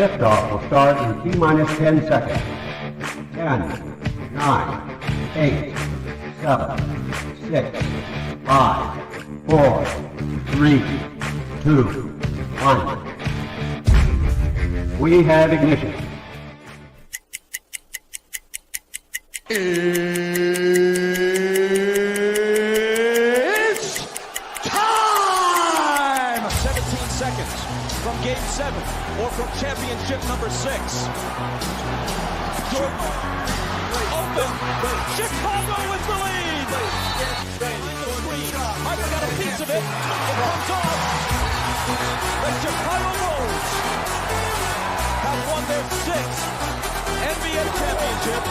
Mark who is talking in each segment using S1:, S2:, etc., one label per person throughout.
S1: Liftoff will start in T-minus 10 seconds. 10, 9, 8, 7, 6, 5, 4, 3, 2, 1. We have ignition.
S2: It's time! 17 seconds from Game 7 or from championship number 6. Jordan open. Chicago with the lead. I've got a piece of it. It comes off. The Chicago Bulls have won their 6th NBA championship.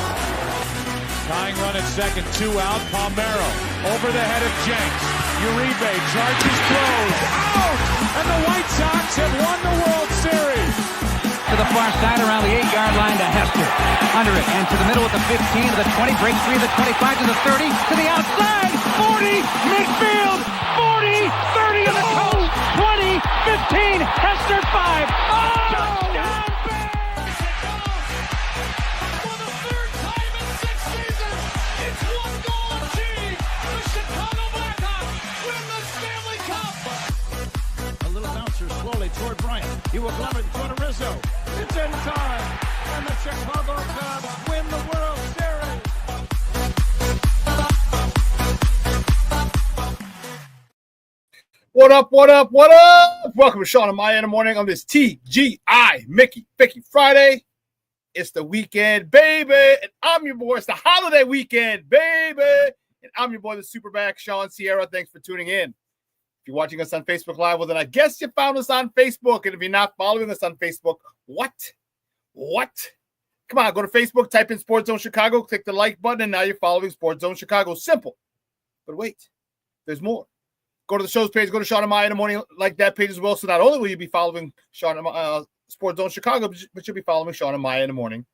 S3: Tying run at second, 2 out. Palmero over the head of Jenks. Uribe charges, throws, out! And the White Sox have won the World Series.
S4: To the far side around the 8-yard line to Hester. Under it and to the middle at the 15, to the 20, breaks 3 to the 25, to the 30, to the outside, 40, midfield, 40, 30 to the coast, 20, 15, Hester 5. Oh! Touchdown!
S5: Toward Bryant. He will glove it to Rizzo. It's in time. And the Chicago Cubs win the World Series.
S6: What up, what up, what up? Welcome to Shawn and Maya in the morning on this TGI Mickey Friday. It's the weekend, baby. And I'm your boy. It's the holiday weekend, baby. And I'm your boy, the SuperBack, Shawn Sierra. Thanks for tuning in. If you're watching us on Facebook Live, well, then I guess you found us on Facebook. And if you're not following us on Facebook, what? Come on, go to Facebook, type in Sports Zone Chicago, click the like button, and now you're following Sports Zone Chicago. Simple. But wait, there's more. Go to the show's page, go to Shawn and Maya in the morning, like that page as well. So not only will you be following Sports Zone Chicago, but you'll be following Shawn and Maya in the morning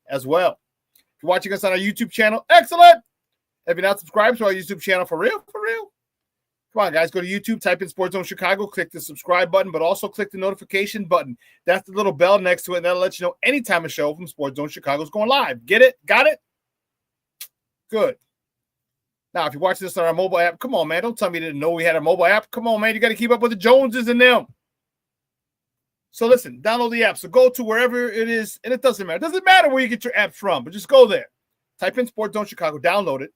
S6: as well. If you're watching us on our YouTube channel, excellent. If you're not subscribed to our YouTube channel, for real, come on, guys. Go to YouTube, type in Sports Zone Chicago, click the subscribe button, but also click the notification button. That's the little bell next to it, and that'll let you know anytime a show from Sports Zone Chicago is going live. Get it? Got it? Good. Now, if you're watching this on our mobile app, come on, man. Don't tell me you didn't know we had a mobile app. Come on, man. You got to keep up with the Joneses and them. So listen, download the app. So go to wherever it is, and it doesn't matter. It doesn't matter where you get your apps from, but just go there. Type in Sports Zone Chicago, download it.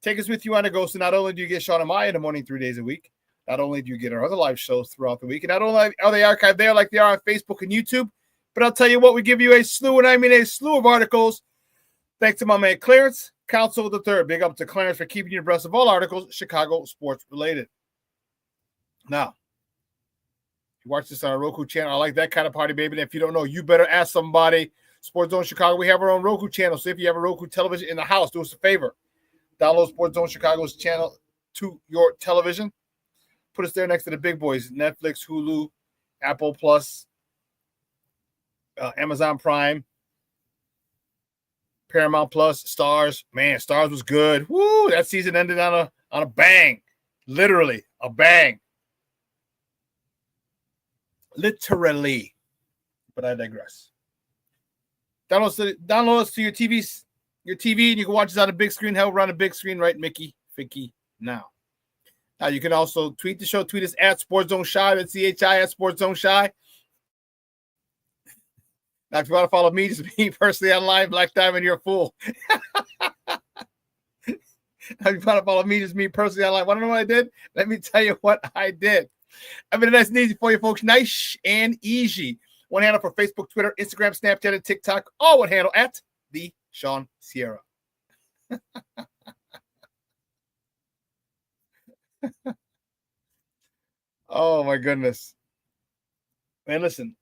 S6: Take us with you on the go. So not only do you get Shawn and Maya in the morning 3 days a week, not only do you get our other live shows throughout the week, and not only are they archived there like they are on Facebook and YouTube, but I'll tell you what, we give you a slew of articles. Thanks to my man Clarence, Council III. Big up to Clarence for keeping you abreast of all articles Chicago sports related. Now, if you watch this on our Roku channel, I like that kind of party, baby. And if you don't know, you better ask somebody. Sports Zone Chicago, we have our own Roku channel. So if you have a Roku television in the house, do us a favor. Download Sports Zone Chicago's channel to your television. Put us there next to the big boys, Netflix, Hulu, Apple Plus, Amazon Prime, Paramount Plus, Stars. Man, Stars was good. Woo! That season ended on a bang. Literally, a bang. Literally. But I digress. Download us to your TVs. Your TV, and you can watch us on a big screen. Hell, we're on a big screen, right, Mickey? Ficky, now. Now, you can also tweet the show. Tweet us at Sports Zone Shy. That's CHI at Sports Zone Shy. Now, if you want to follow me, just me personally online, Black Diamond, you're a fool. Now, if you want to follow me, just me personally online. Want to know what I did? Let me tell you what I did. I mean, nice and easy for you folks. Nice and easy. One handle for Facebook, Twitter, Instagram, Snapchat, and TikTok. All one handle at the Shawn Sierra. Oh my goodness. Man, listen.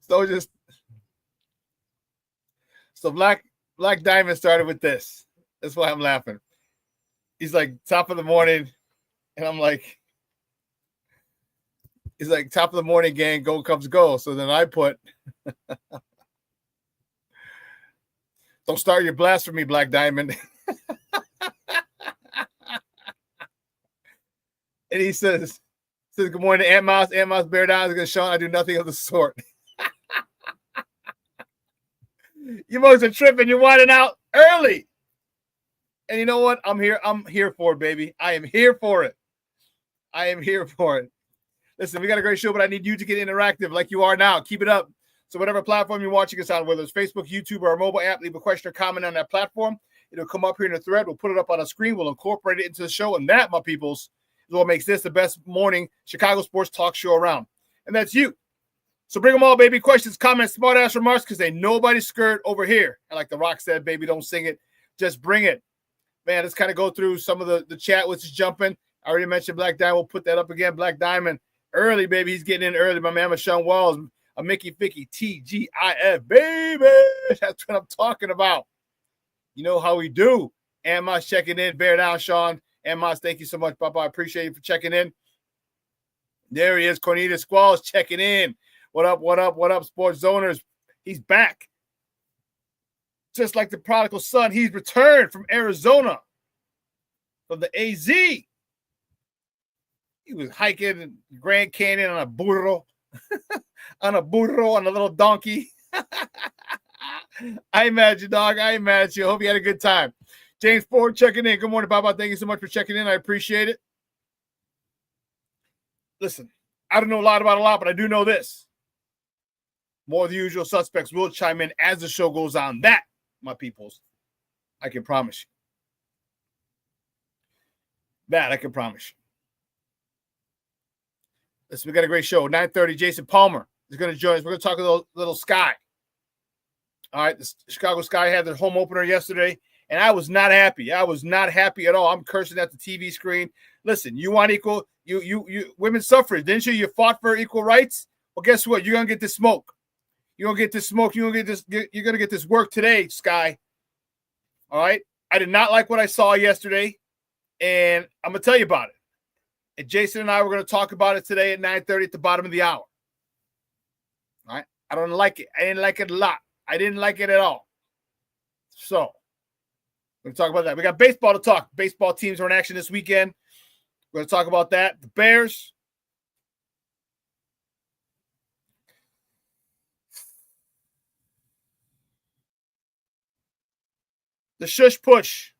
S6: So Black Diamond started with this. That's why I'm laughing. He's like, top of the morning, and I'm like, he's like, top of the morning, gang, go comes go. So then I put, don't start your blasphemy, Black Diamond. And he says good morning to Aunt Mouse. Aunt Mouse, bear down. Because Shawn, I do nothing of the sort. You boys are tripping. You're winding out early. And you know what? I'm here for it, baby. I am here for it. I am here for it. Listen, we got a great show, but I need you to get interactive like you are now. Keep it up. So whatever platform you're watching us on, whether it's Facebook, YouTube, or our mobile app, leave a question or comment on that platform. It'll come up here in the thread. We'll put it up on a screen. We'll incorporate it into the show. And that, my peoples, is what makes this the best morning Chicago sports talk show around. And that's you. So bring them all, baby. Questions, comments, smart-ass remarks, because ain't nobody scared over here. And like The Rock said, baby, don't sing it. Just bring it. Man, let's kind of go through some of the chat, which is jumping. I already mentioned Black Diamond. We'll put that up again. Black Diamond, early, baby. He's getting in early. My man, Shawn Walls, a Mickey Ficky, TGIF, baby. That's what I'm talking about. You know how we do. And Moss checking in. Bear down, Shawn. And Moss, thank you so much, Papa. I appreciate you for checking in. There he is. Cornelius Squalls checking in. What up, what up, what up, sports zoners? He's back. Just like the prodigal son, he's returned from Arizona, from the AZ. He was hiking in Grand Canyon on a burro, on a little donkey. I imagine, dog. I imagine. Hope you had a good time. James Ford checking in. Good morning, Baba. Thank you so much for checking in. I appreciate it. Listen, I don't know a lot about a lot, but I do know this. More of the usual suspects will chime in as the show goes on. That, my peoples, I can promise you. That I can promise you. Listen, we got a great show. 9:30, Jason Palmer is going to join us. We're going to talk a little Sky. All right, the Chicago Sky had their home opener yesterday, and I was not happy. I was not happy at all. I'm cursing at the TV screen. Listen, you want equal, you women's suffrage, didn't you? You fought for equal rights. Well, guess what? You're going to get this smoke. You're going to get this smoke. You're going to get this work today, Sky. All right? I did not like what I saw yesterday, and I'm going to tell you about it. And Jason and I were going to talk about it today at 9:30 at the bottom of the hour. All right? I don't like it. I didn't like it a lot. I didn't like it at all. So, we're going to talk about that. We got baseball to talk. Baseball teams are in action this weekend. We're going to talk about that. The Bears. The shush push.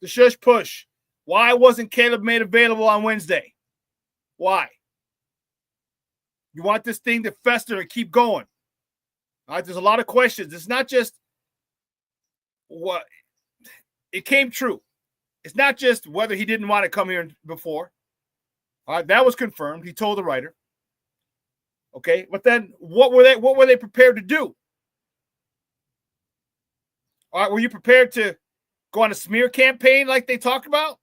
S6: The shush push. Why wasn't Caleb made available on Wednesday? Why? You want this thing to fester and keep going. All right, there's a lot of questions. It's not just what it came true. It's not just whether he didn't want to come here before. All right, that was confirmed. He told the writer. Okay, but then what were they prepared to do? All right, were you prepared to go on a smear campaign like they talked about?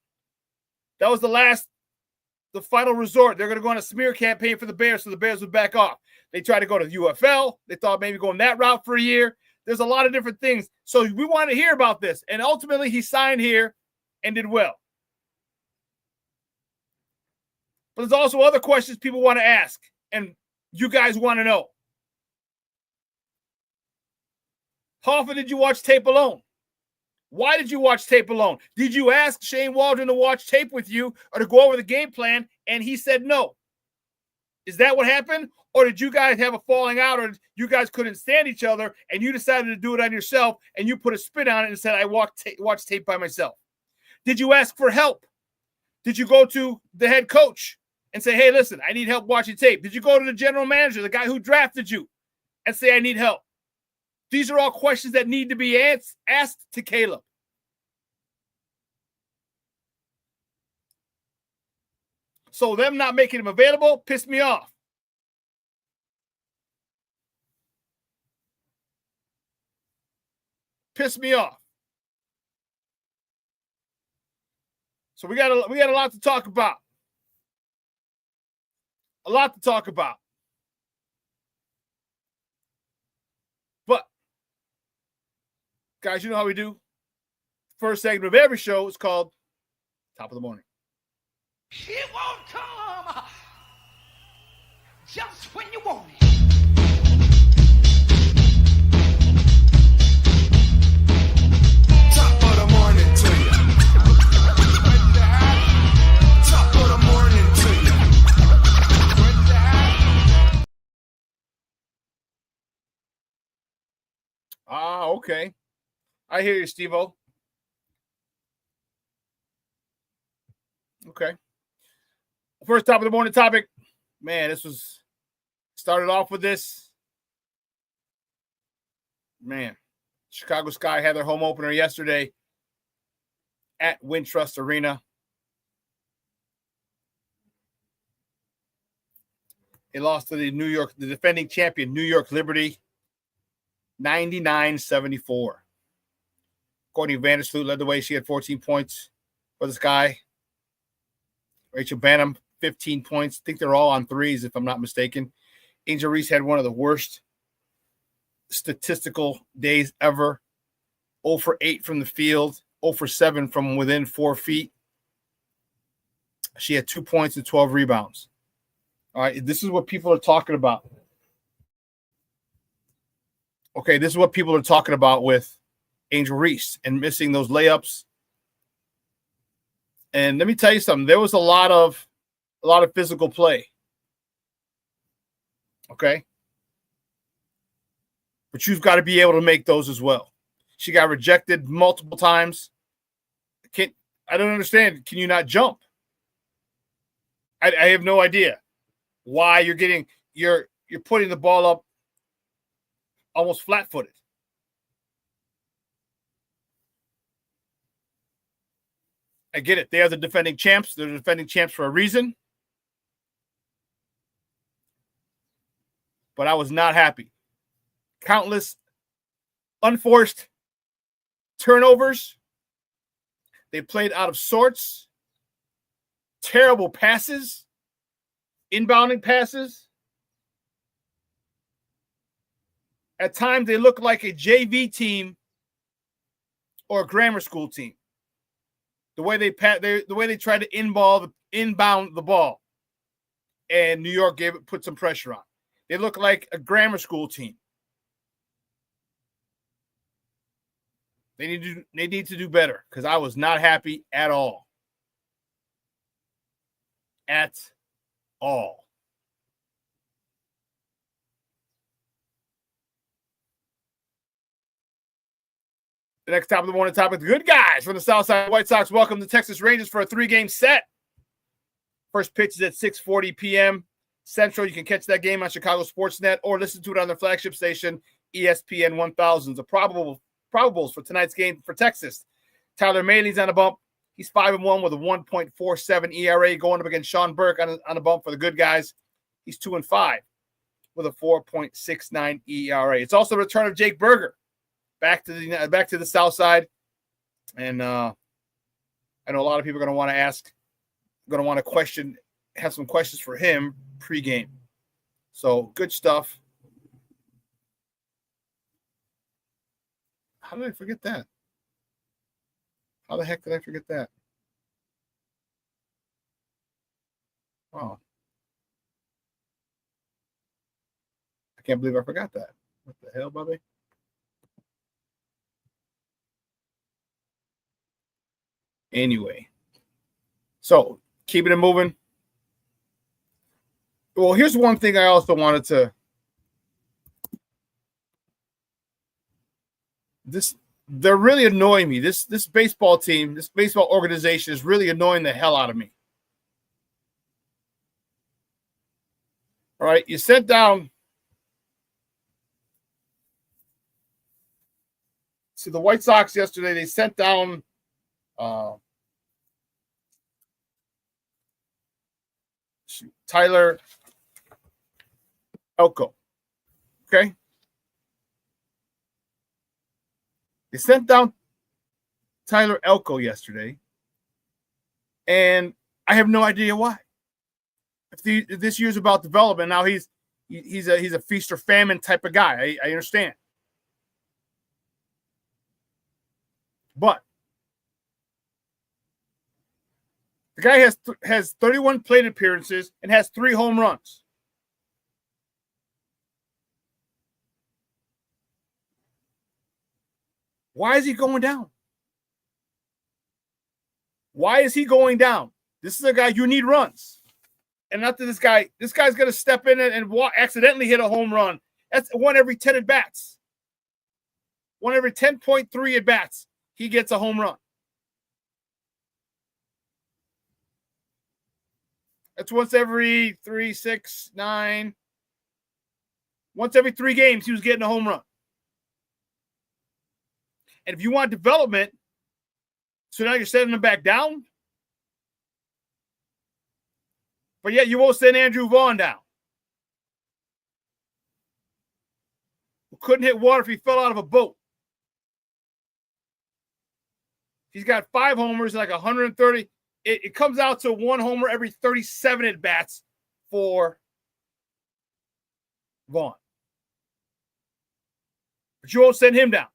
S6: That was the final resort. They're going to go on a smear campaign for the Bears so the Bears would back off. They tried to go to the UFL. They thought maybe going that route for a year. There's a lot of different things. So we want to hear about this. And ultimately, he signed here and did well. But there's also other questions people want to ask, and you guys want to know. How often did you watch tape alone? Why did you watch tape alone? Did you ask Shane Waldron to watch tape with you or to go over the game plan, and he said no? Is that what happened? Or did you guys have a falling out, or you guys couldn't stand each other, and you decided to do it on yourself, and you put a spin on it and said, I watched tape by myself? Did you ask for help? Did you go to the head coach and say, hey, listen, I need help watching tape? Did you go to the general manager, the guy who drafted you, and say, I need help? These are all questions that need to be asked to Caleb. So them not making him available pissed me off. Pissed me off. So we got a lot to talk about. A lot to talk about. But guys, you know how we do. First segment of every show is called Top of the Morning.
S7: It won't come just when you want it. Top of the morning to you. Top
S6: Ah, okay. I hear you, Steve-O. Okay. First top of the morning topic. Man, this was started off with this. Man, Chicago Sky had their home opener yesterday at Wintrust Arena. They lost to the defending champion, New York Liberty, 99-74. Courtney Vandersloot led the way. She had 14 points for the Sky. Rachel Banham, 15 points. I think they're all on threes, if I'm not mistaken. Angel Reese had one of the worst statistical days ever. 0 for 8 from the field, 0 for 7 from within 4 feet. She had 2 points and 12 rebounds. All right, this is what people are talking about. Okay, this is what people are talking about with Angel Reese and missing those layups. And let me tell you something. There was a lot of physical play. Okay? But you've got to be able to make those as well. She got rejected multiple times. I don't understand. Can you not jump? I have no idea why you're putting the ball up almost flat-footed. I get it. They are the defending champs. They're the defending champs for a reason. But I was not happy. Countless unforced turnovers. They played out of sorts. Terrible passes. Inbounding passes. At times, they look like a JV team or a grammar school team. The way they try to inbound the ball, and New York put some pressure on. They look like a grammar school team. They need to do better because I was not happy at all. At all. The next top of the morning topic, the good guys from the Southside White Sox welcome the Texas Rangers for a 3-game set. First pitch is at 6:40 p.m. Central. You can catch that game on Chicago Sportsnet or listen to it on their flagship station, ESPN 1000. The probables for tonight's game for Texas. Tyler Mahley's on a bump. He's 5-1 with a 1.47 ERA going up against Shawn Burke on a bump for the good guys. He's 2-5 with a 4.69 ERA. It's also the return of Jake Berger. Back to the South Side, and I know a lot of people are going to want to have some questions for him pregame. So good stuff. How did I forget that? How the heck did I forget that? Oh, I can't believe I forgot that. What the hell, Bobby? Anyway, so keeping it moving. Well, here's one thing I also wanted to. They're really annoying me. This baseball team, this baseball organization is really annoying the hell out of me. All right, you sent down. See, the White Sox yesterday, they sent down. Tyler Elko. Okay. They sent down Tyler Elko yesterday, and I have no idea why. If this year's about development, now he's a feast or famine type of guy. I understand, but the guy has 31 plate appearances and has 3 home runs. Why is he going down? Why is he going down? This is a guy you need runs. And not that this guy's going to step in and accidentally hit a home run. That's 1 every 10 at bats. one every 10.3 at bats, he gets a home run. That's once every 3, 6, 9. Once every 3 games, he was getting a home run. And if you want development, so now you're sending him back down. But yet you won't send Andrew Vaughn down. Who couldn't hit water if he fell out of a boat. He's got 5 homers, like 130. It comes out to 1 homer every 37 at bats for Vaughn. But you won't send him down.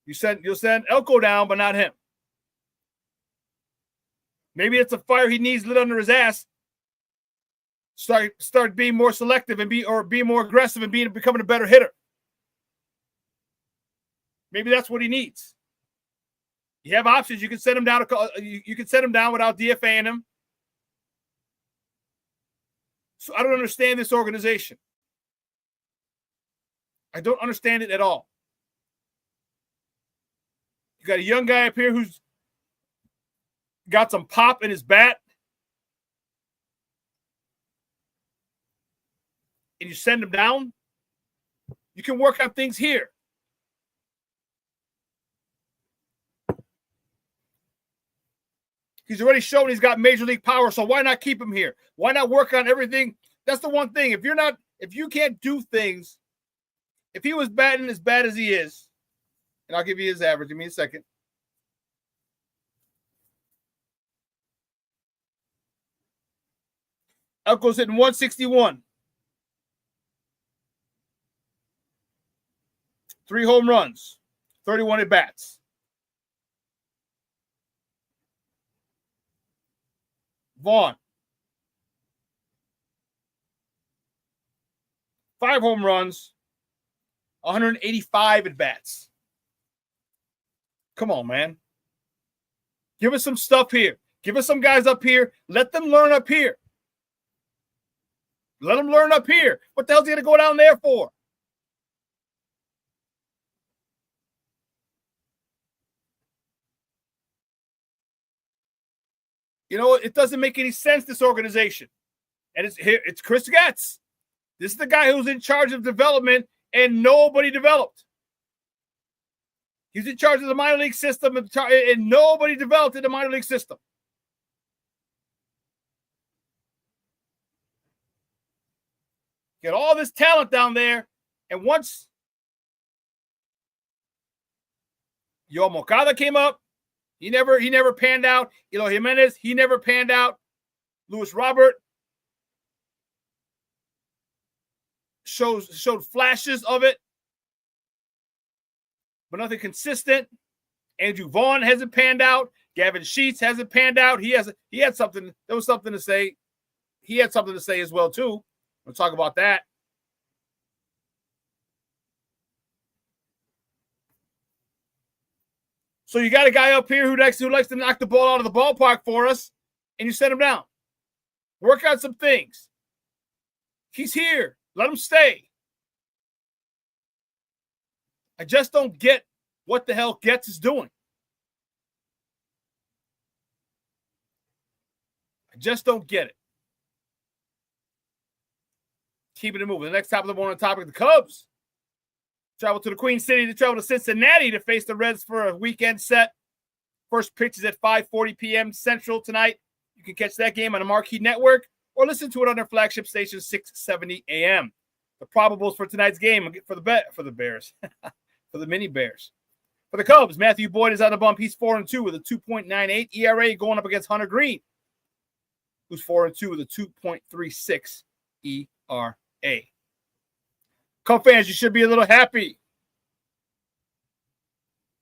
S6: You'll send Elko down, but not him. Maybe it's a fire he needs lit under his ass. Start being more selective and be more aggressive and becoming a better hitter. Maybe that's what he needs. You have options. You can send him down. You can send him down without DFAing him. So I don't understand this organization. I don't understand it at all. You got a young guy up here who's got some pop in his bat. And you send him down. You can work on things here. He's already shown he's got major league power, so why not keep him here? Why not work on everything? That's the one thing. If you can't do things, if he was batting as bad as he is, and I'll give you his average. Give me a second. Elko's hitting 161. 3 home runs, 31 at bats. Vaughn, 5 home runs, 185 at bats. Come on, man. Give us some stuff here. Give us some guys up here. Let them learn up here. Let them learn up here. What the hell's he going to go down there for? You know, it doesn't make any sense, this organization. And it's Chris Getz. This is the guy who's in charge of development, and nobody developed. He's in charge of the minor league system, and nobody developed in the minor league system. Get all this talent down there, and once Yo Moncada came up, he never panned out. Eloy Jimenez, he never panned out. Luis Robert showed flashes of it, but nothing consistent. Andrew Vaughn hasn't panned out. Gavin Sheets hasn't panned out. He had something. There was something to say. He had something to say as well too. We'll talk about that. So you got a guy up here who likes to knock the ball out of the ballpark for us, and you send him down. Work out some things. He's here. Let him stay. I just don't get what the hell Getz is doing. I just don't get it. Keeping it moving. The next top of the morning topic, the Cubs travel to the Queen City to travel to Cincinnati to face the Reds for a weekend set. First pitch is at 5:40 p.m. Central tonight. You can catch that game on the Marquee Network or listen to it on their flagship station, 670 a.m. The probables for tonight's game for the Bears, for the mini Bears. For the Cubs, Matthew Boyd is on the bump. He's 4-2 with a 2.98 ERA going up against Hunter Green, who's 4-2 with a 2.36 ERA. Cub fans, you should be a little happy.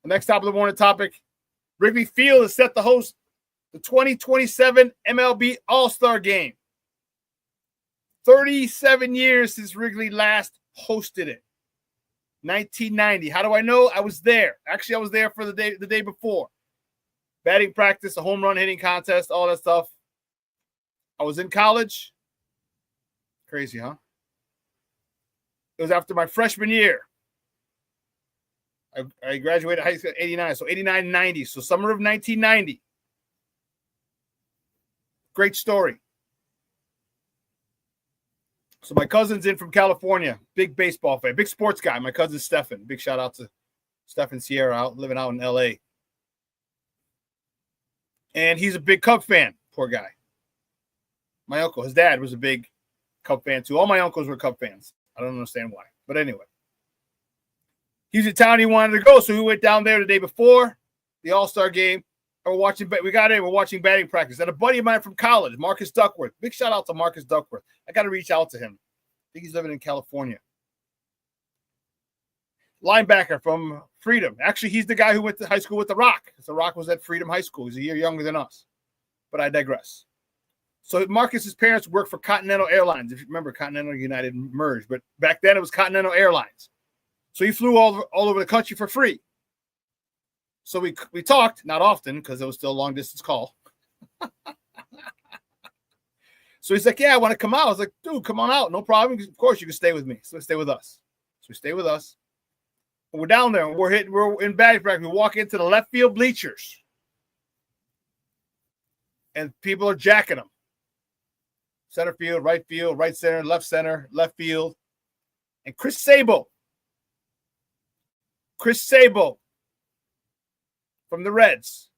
S6: The next top of the morning topic, Wrigley Field is set to host the 2027 MLB All-Star Game. 37 years since Wrigley last hosted it. 1990. How do I know? I was there. Actually, I was there for the day before. Batting practice, a home run hitting contest, all that stuff. I was in college. Crazy, huh? It was after my freshman year. I graduated high school in 89, so 89, 90. So summer of 1990. Great story. So my cousin's in from California, big baseball fan, big sports guy. My cousin Stefan. Big shout out to Stefan Sierra living out in LA. And he's a big Cub fan, poor guy. My uncle, his dad was a big Cub fan too. All my uncles were Cub fans. I don't understand why. But anyway. He's in town, he wanted to go, so we went down there the day before the All-Star game. We're watching batting practice. And a buddy of mine from college, Marcus Duckworth. Big shout out to Marcus Duckworth. I got to reach out to him. I think he's living in California. Linebacker from Freedom. Actually, he's the guy who went to high school with The Rock. The Rock was at Freedom High School. He's a year younger than us. But I digress. So Marcus's parents worked for Continental Airlines. If you remember, Continental United merged. But back then, it was Continental Airlines. So he flew all over the country for free. So we talked, not often, because it was still a long-distance call. So he's like, yeah, I want to come out. I was like, dude, come on out. No problem. Of course, you can stay with me. So stay with us. So we stay with us. And we're down there. And we're in batting practice. We walk into the left field bleachers. And people are jacking them. Center field, right center, left field. And Chris Sabo from the Reds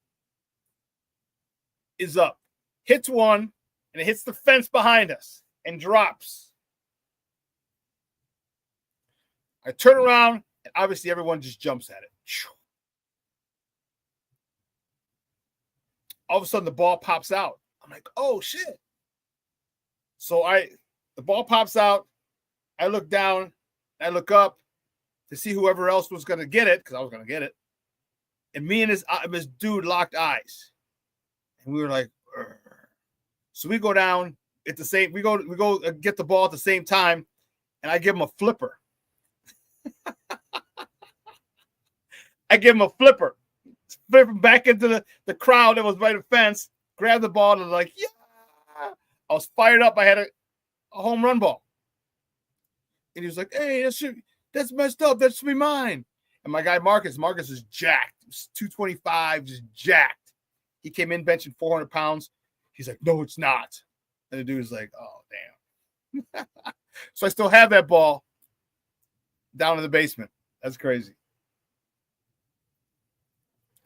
S6: is up, hits one, and it hits the fence behind us and drops. I turn around, and obviously everyone just jumps at it. All of a sudden, the ball pops out. I'm like, oh, shit. So the ball pops out. I look down. I look up to see whoever else was going to get it, because I was going to get it. And me and this dude locked eyes. And we were like, "Urgh." So we go down at the same, we go get the ball at the same time, and I give him a flipper. Flip him back into the crowd that was by the fence, grab the ball, and like, yeah. I was fired up. I had a home run ball. And he was like, hey, that's messed up. That should be mine. And my guy Marcus is jacked. He's 225, just jacked. He came in benching 400 pounds. He's like, no, it's not. And the dude was like, oh, damn. So I still have that ball down in the basement. That's crazy.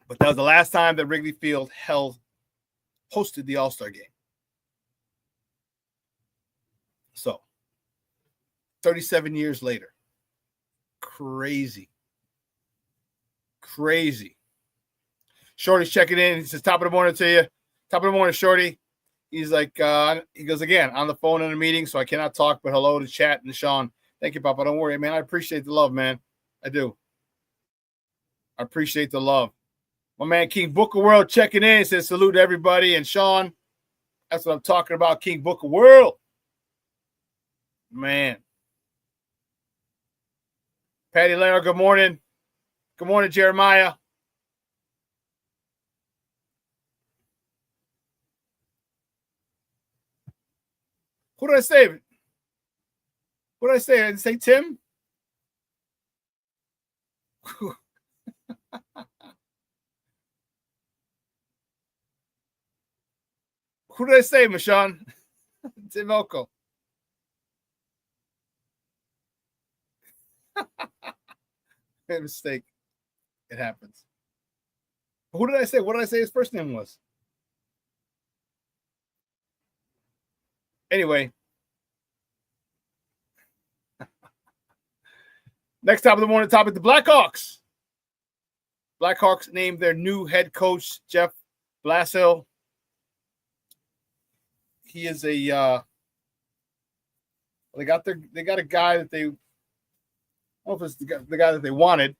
S6: But that was the last time that Wrigley Field hosted the All-Star game. So, 37 years later. Crazy. Shorty's checking in. He says, top of the morning to you. Top of the morning, Shorty. He's like, he goes, again, on the phone in a meeting, so I cannot talk, but hello to Chat and Shawn. Thank you, Papa. Don't worry, man. I appreciate the love, man. I do. I appreciate the love. My man, King Booker World, checking in. Says, salute to everybody. And Shawn, that's what I'm talking about, King Booker World. Man. Patty Leonard, good morning. Good morning, Jeremiah. Who did I say? What did I say? I didn't say Tim? Who did I say, Michonne? Tim Elko. Made a mistake. It happens. Who did I say? What did I say his first name was? Anyway. Next top of the morning topic, the Blackhawks. Blackhawks named their new head coach, Jeff Blashill. He is a they got a guy that they, I don't know if it's the guy that they wanted,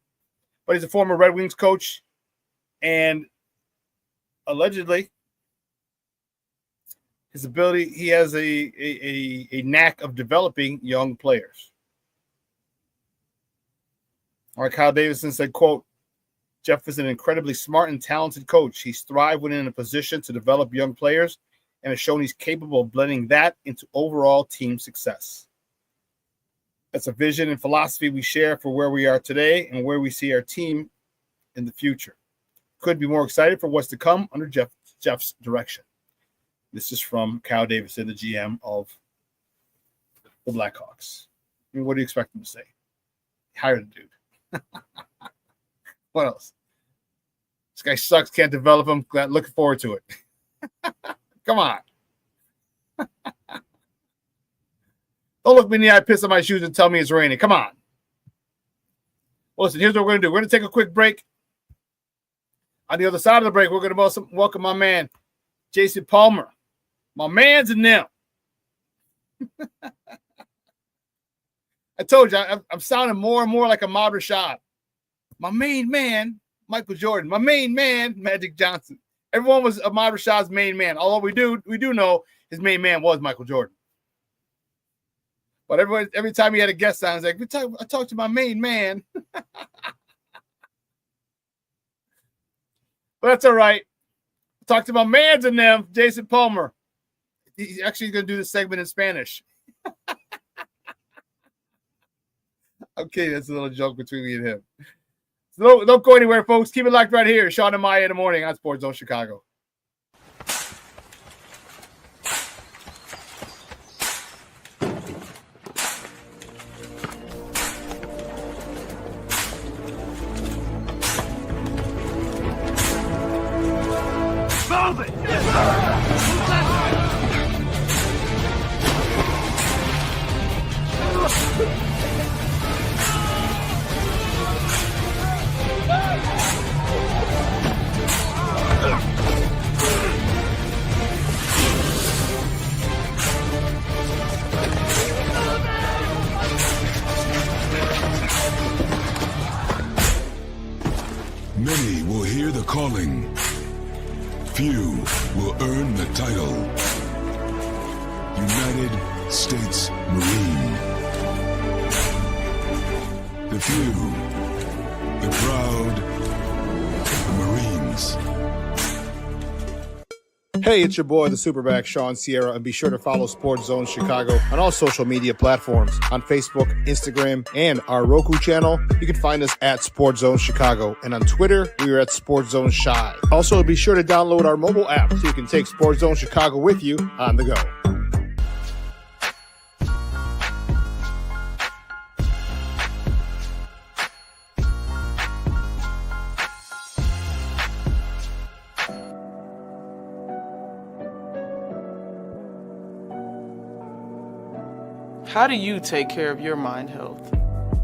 S6: but he's a former Red Wings coach, and allegedly his ability, he has a knack of developing young players. All right, Kyle Davidson said, quote, Jeff is an incredibly smart and talented coach. He's thrived within a position to develop young players and has shown he's capable of blending that into overall team success. That's a vision and philosophy we share for where we are today and where we see our team in the future. Could be more excited for what's to come under Jeff's direction. This is from Kyle Davidson, the GM of the Blackhawks. I mean, what do you expect him to say? Hire the dude. What else? This guy sucks, can't develop him. Looking forward to it. Come on. Don't look me in the eye, piss on my shoes, and tell me it's raining. Come on. Well, listen, here's what we're going to do. We're going to take a quick break. On the other side of the break, we're going to welcome my man, Jason Palmer. My man's in them. I told you, I'm sounding more and more like a Ahmad Rashad. My main man, Michael Jordan. My main man, Magic Johnson. Everyone was Ahmad Rashad's main man. Although we do know his main man was Michael Jordan. But every time he had a guest on, I was like, I talked to my main man. But that's all right. Talk to my mans and them, Jason Palmer. He's actually going to do this segment in Spanish. Okay, that's a little joke between me and him. So don't go anywhere, folks. Keep it locked right here. Shawn and Maya in the morning on Sports Zone Chicago.
S8: Many will hear the calling. Few will earn the title. United States Marine. The few, the proud, the Marines.
S6: Hey, it's your boy, the SuperBack, Shawn Sierra, and be sure to follow Sports Zone Chicago on all social media platforms, on Facebook, Instagram, and our Roku channel. You can find us at Sports Zone Chicago, and on Twitter, we are at Sports Zone Shy. Also, be sure to download our mobile app so you can take Sports Zone Chicago with you on the go.
S9: How do you take care of your mind health?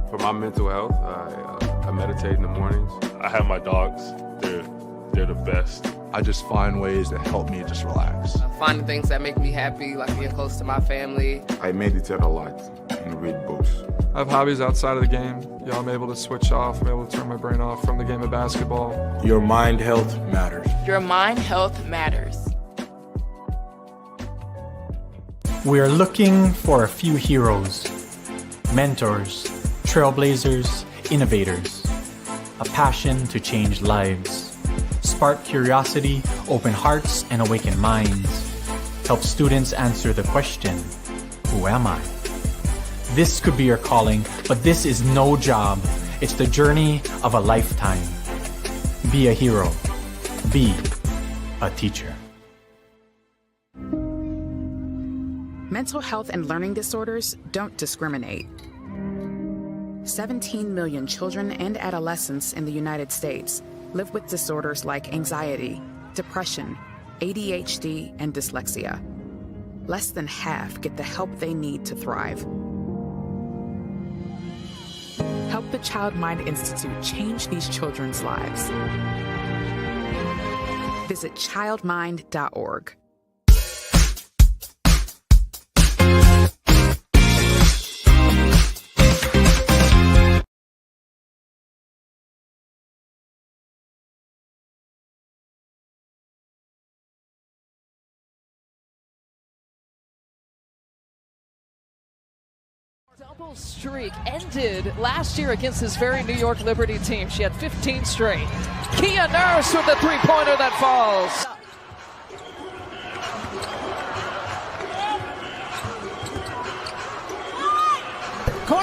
S10: For my mental health, I meditate in the mornings.
S11: I have my dogs. They're the best.
S12: I just find ways that help me just relax.
S13: Finding things that make me happy, like being close to my family.
S14: I meditate a lot and read books.
S15: I have hobbies outside of the game. I'm able to switch off. I'm able to turn my brain off from the game of basketball.
S16: Your mind health matters.
S17: Your mind health matters.
S18: We are looking for a few heroes, mentors, trailblazers, innovators, a passion to change lives, spark curiosity, open hearts, and awaken minds, help students answer the question, who am I? This could be your calling, but this is no job. It's the journey of a lifetime. Be a hero. Be a teacher.
S19: Mental health and learning disorders don't discriminate. 17 million children and adolescents in the United States live with disorders like anxiety, depression, ADHD, and dyslexia. Less than half get the help they need to thrive. Help the Child Mind Institute change these children's lives. Visit childmind.org.
S20: Double streak ended last year against this very New York Liberty team. She had 15 straight. Kia Nurse with the three-pointer that falls.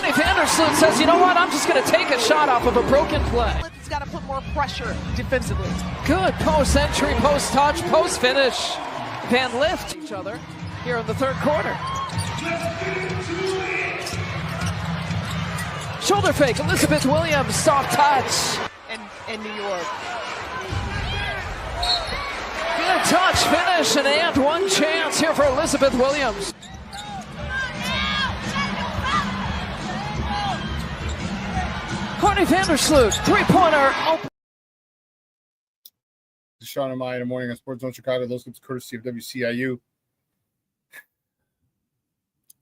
S20: Corny Vandersloot says, you know what, I'm just going to take a shot off of a broken play.
S7: He's got to put more pressure defensively.
S20: Good post entry, post touch, post finish. Van Lift each other here in the third quarter. Shoulder fake, Elizabeth Williams, soft touch.
S7: In New York.
S20: Good touch, finish, and one chance here for Elizabeth Williams. Courtney Vandersloot, three-pointer.
S6: Shawn and Maya in the morning on Sports Zone Chicago. Those clips courtesy of WCIU.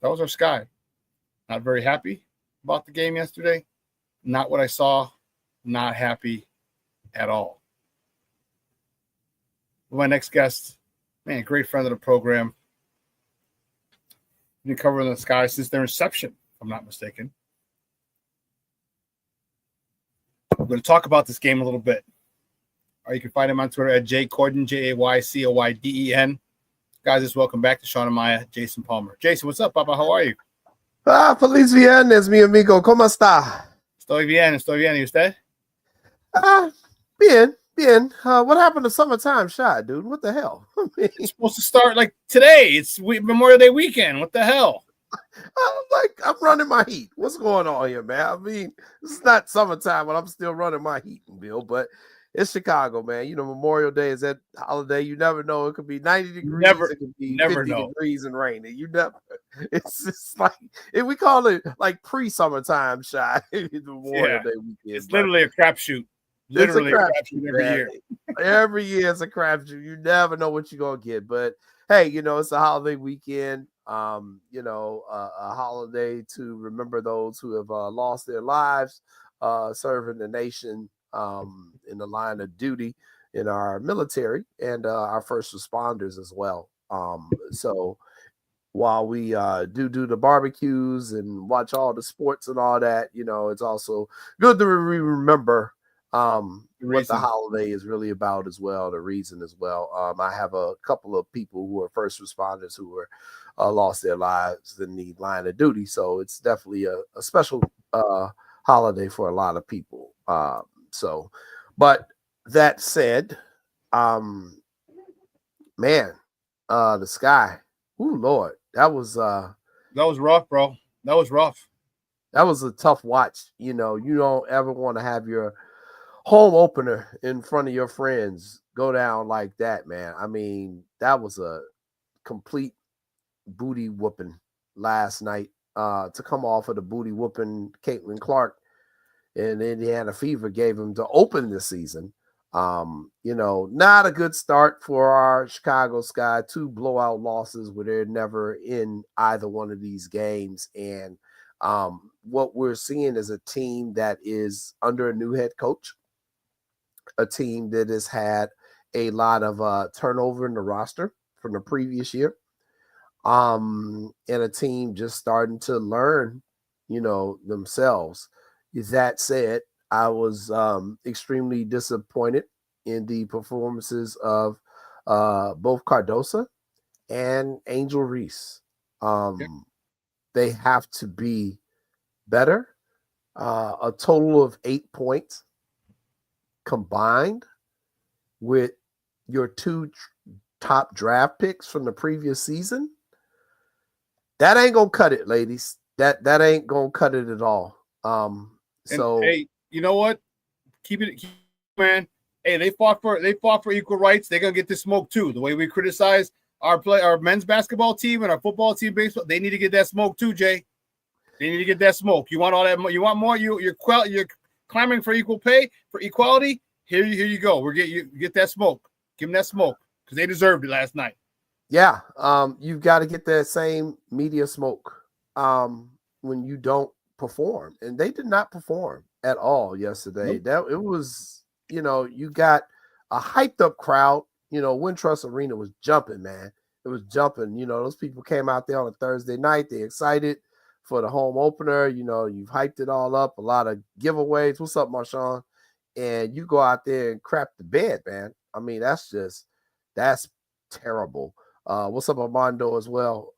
S6: That was our Sky. Not very happy about the game yesterday. Not what I saw. Not happy at all. My next guest, man, great friend of the program. Been covering the Sky since their inception, if I'm not mistaken. We're going to talk about this game a little bit. You can find him on Twitter at jaycoyden, Jaycoyden. Guys, just welcome back to Shawn and Maya, Jason Palmer. Jason, what's up, Papa? How are you?
S21: Feliz viernes, mi amigo. ¿Cómo está?
S6: Estoy bien. ¿Y usted?
S21: Bien. What happened to summertime shot, dude? What the hell? I mean,
S6: it's supposed to start like today. It's Memorial Day weekend. What the hell?
S21: I'm running my heat. What's going on here, man? I mean, it's not summertime, but I'm still running my heat, Bill. But it's Chicago, man. You know, Memorial Day is that holiday. You never know. It could be 90 degrees. It could be 50 degrees and rainy. You never. It's just like we call it like pre-summertime shot. Memorial Day weekend.
S6: It's literally a crapshoot. Literally a crapshoot every year.
S21: Every year it's a crapshoot. You never know what you're gonna get. But hey, you know, it's a holiday weekend. You know, a holiday to remember those who have lost their lives serving the nation in the line of duty in our military and our first responders as well. So while we do the barbecues and watch all the sports and all that, you know, it's also good to remember what the holiday is really about as well, the reason as well. I have a couple of people who are first responders who were lost their lives in the line of duty. So it's definitely a special holiday for a lot of people. But that said, man, the Sky, ooh, Lord, that was
S6: rough, bro. That was rough.
S21: That was a tough watch. You know, you don't ever want to have your home opener in front of your friends go down like that, man. I mean, that was a complete booty whooping last night. To come off of the booty whooping Caitlin Clark and Indiana Fever gave him to open the season. You know, not a good start for our Chicago Sky. 2 blowout losses where they're never in either one of these games. And what we're seeing is a team that is under a new head coach, a team that has had a lot of turnover in the roster from the previous year, and a team just starting to learn, you know, themselves. That said, I was extremely disappointed in the performances of both Cardosa and Angel Reese. They have to be better. A total of 8 points combined with your 2 top draft picks from the previous season. That ain't gonna cut it, ladies. That ain't gonna cut it at all. So
S6: hey, you know what? Keep it, man. Hey, they fought for equal rights. They're gonna get this smoke too. The way we criticize our men's basketball team and our football team, baseball, they need to get that smoke too, Jay. They need to get that smoke. You want all that? You want more? You're clamoring for equal pay, for equality. Here you go. Get that smoke. Give them that smoke because they deserved it last night.
S21: Yeah, you've got to get that same media smoke when you don't perform, and they did not perform at all yesterday. Nope. It was, you know, you got a hyped up crowd. You know, Wintrust Arena was jumping, man. It was jumping. You know, those people came out there on a Thursday night. They excited for the home opener. You know, you've hyped it all up. A lot of giveaways. What's up, Marshawn? And you go out there and crap the bed, man. I mean, that's terrible. What's up, Armando, as well?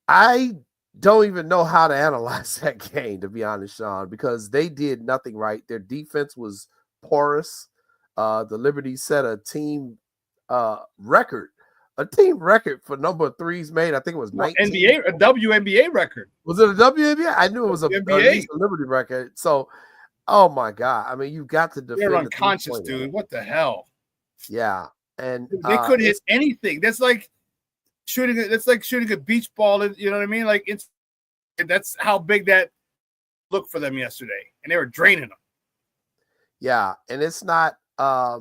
S21: I don't even know how to analyze that game, to be honest, Shawn, because they did nothing right. Their defense was porous. The Liberty set a team record for number of threes made. I think it was 19.
S6: A WNBA record.
S21: Was it a WNBA? I knew it was at least a Liberty record. So, oh my God. I mean, you've got to defend.
S6: They're unconscious, dude. What the hell?
S21: Yeah. And
S6: they couldn't hit anything. That's like shooting a beach ball. You know what I mean? Like that's how big that looked for them yesterday. And they were draining them.
S21: Yeah. And it's not a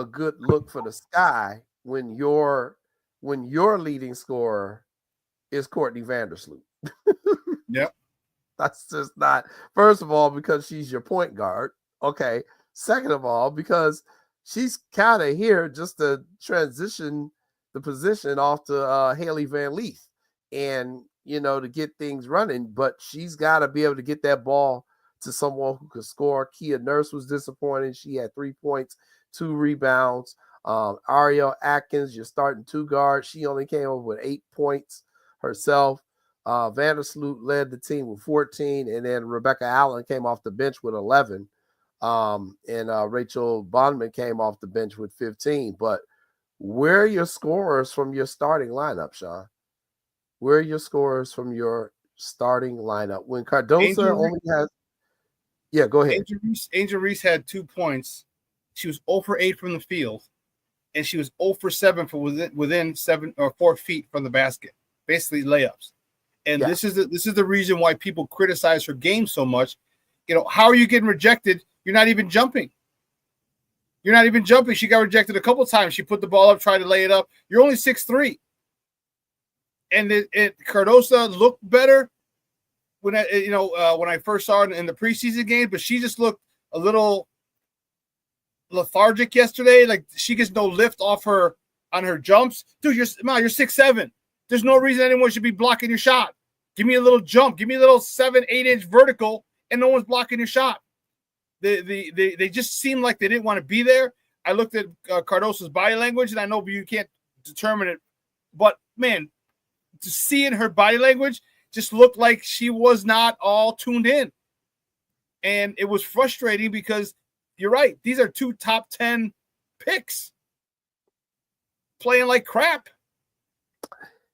S21: good look for the Sky when your leading scorer is Courtney Vandersloot.
S6: Yep.
S21: That's just not, first of all, because she's your point guard. Okay. Second of all, because she's kind of here just to transition the position off to Haley Van Leith and, to get things running. But she's got to be able to get that ball to someone who could score. Kia Nurse was disappointing. She had 3 points, 2 rebounds. Ariel Atkins, your starting 2 guard. She only came up with 8 points herself. Vandersloot led the team with 14, and then Rebecca Allen came off the bench with 11. And Rachel Bondman came off the bench with 15. But where are your scorers from your starting lineup, Shawn? Where are your scorers from your starting lineup? When Cardosa only has... Yeah, go ahead.
S6: Angel Reese had 2 points. She was 0 for 8 from the field, and she was 0 for 7 for within 7 or 4 feet from the basket, basically layups. And this is the reason why people criticize her game so much. How are you getting rejected? You're not even jumping. She got rejected a couple times. She put the ball up, tried to lay it up. You're only 6'3". And Cardosa looked better when I first saw her in the preseason game, but she just looked a little lethargic yesterday. Like she gets no lift off her on her jumps. Dude, you're 6'7". There's no reason anyone should be blocking your shot. Give me a little jump. Give me a little 7-8 inch vertical, and no one's blocking your shot. They just seemed like they didn't want to be there. I looked at Cardosa's body language, and I know you can't determine it, but man, to see in her body language just looked like she was not all tuned in, and it was frustrating because you're right. These are 2 top 10 picks playing like crap.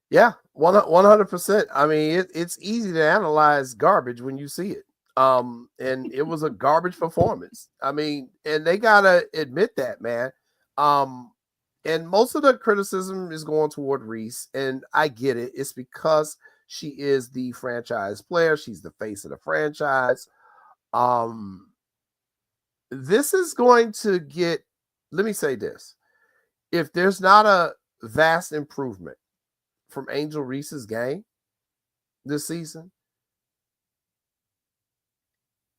S21: Yeah, 100%. I mean, it's easy to analyze garbage when you see it. And it was a garbage performance. I mean, and they gotta admit that, man. And most of the criticism is going toward Reese, and I get it. It's because she is the franchise player. She's the face of the franchise. This is going to get, let me say this. If there's not a vast improvement from Angel Reese's game this season,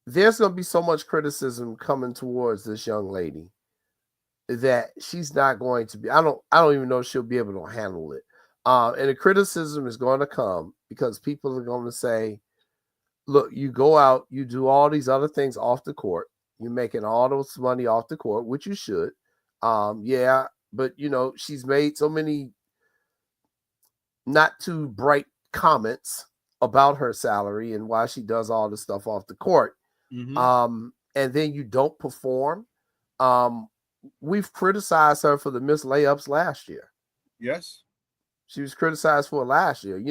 S21: there's going to be so much criticism coming towards this young lady that she's not going to be, I don't even know if she'll be able to handle it. And the criticism is going to come because people are going to say, look, you go out, you do all these other things off the court. You're making all this money off the court, which you should. Yeah, but she's made so many not too bright comments about her salary and why she does all this stuff off the court. Mm-hmm. And then you don't perform. We've criticized her for the missed layups last year.
S6: Yes. She
S21: was criticized for it last year.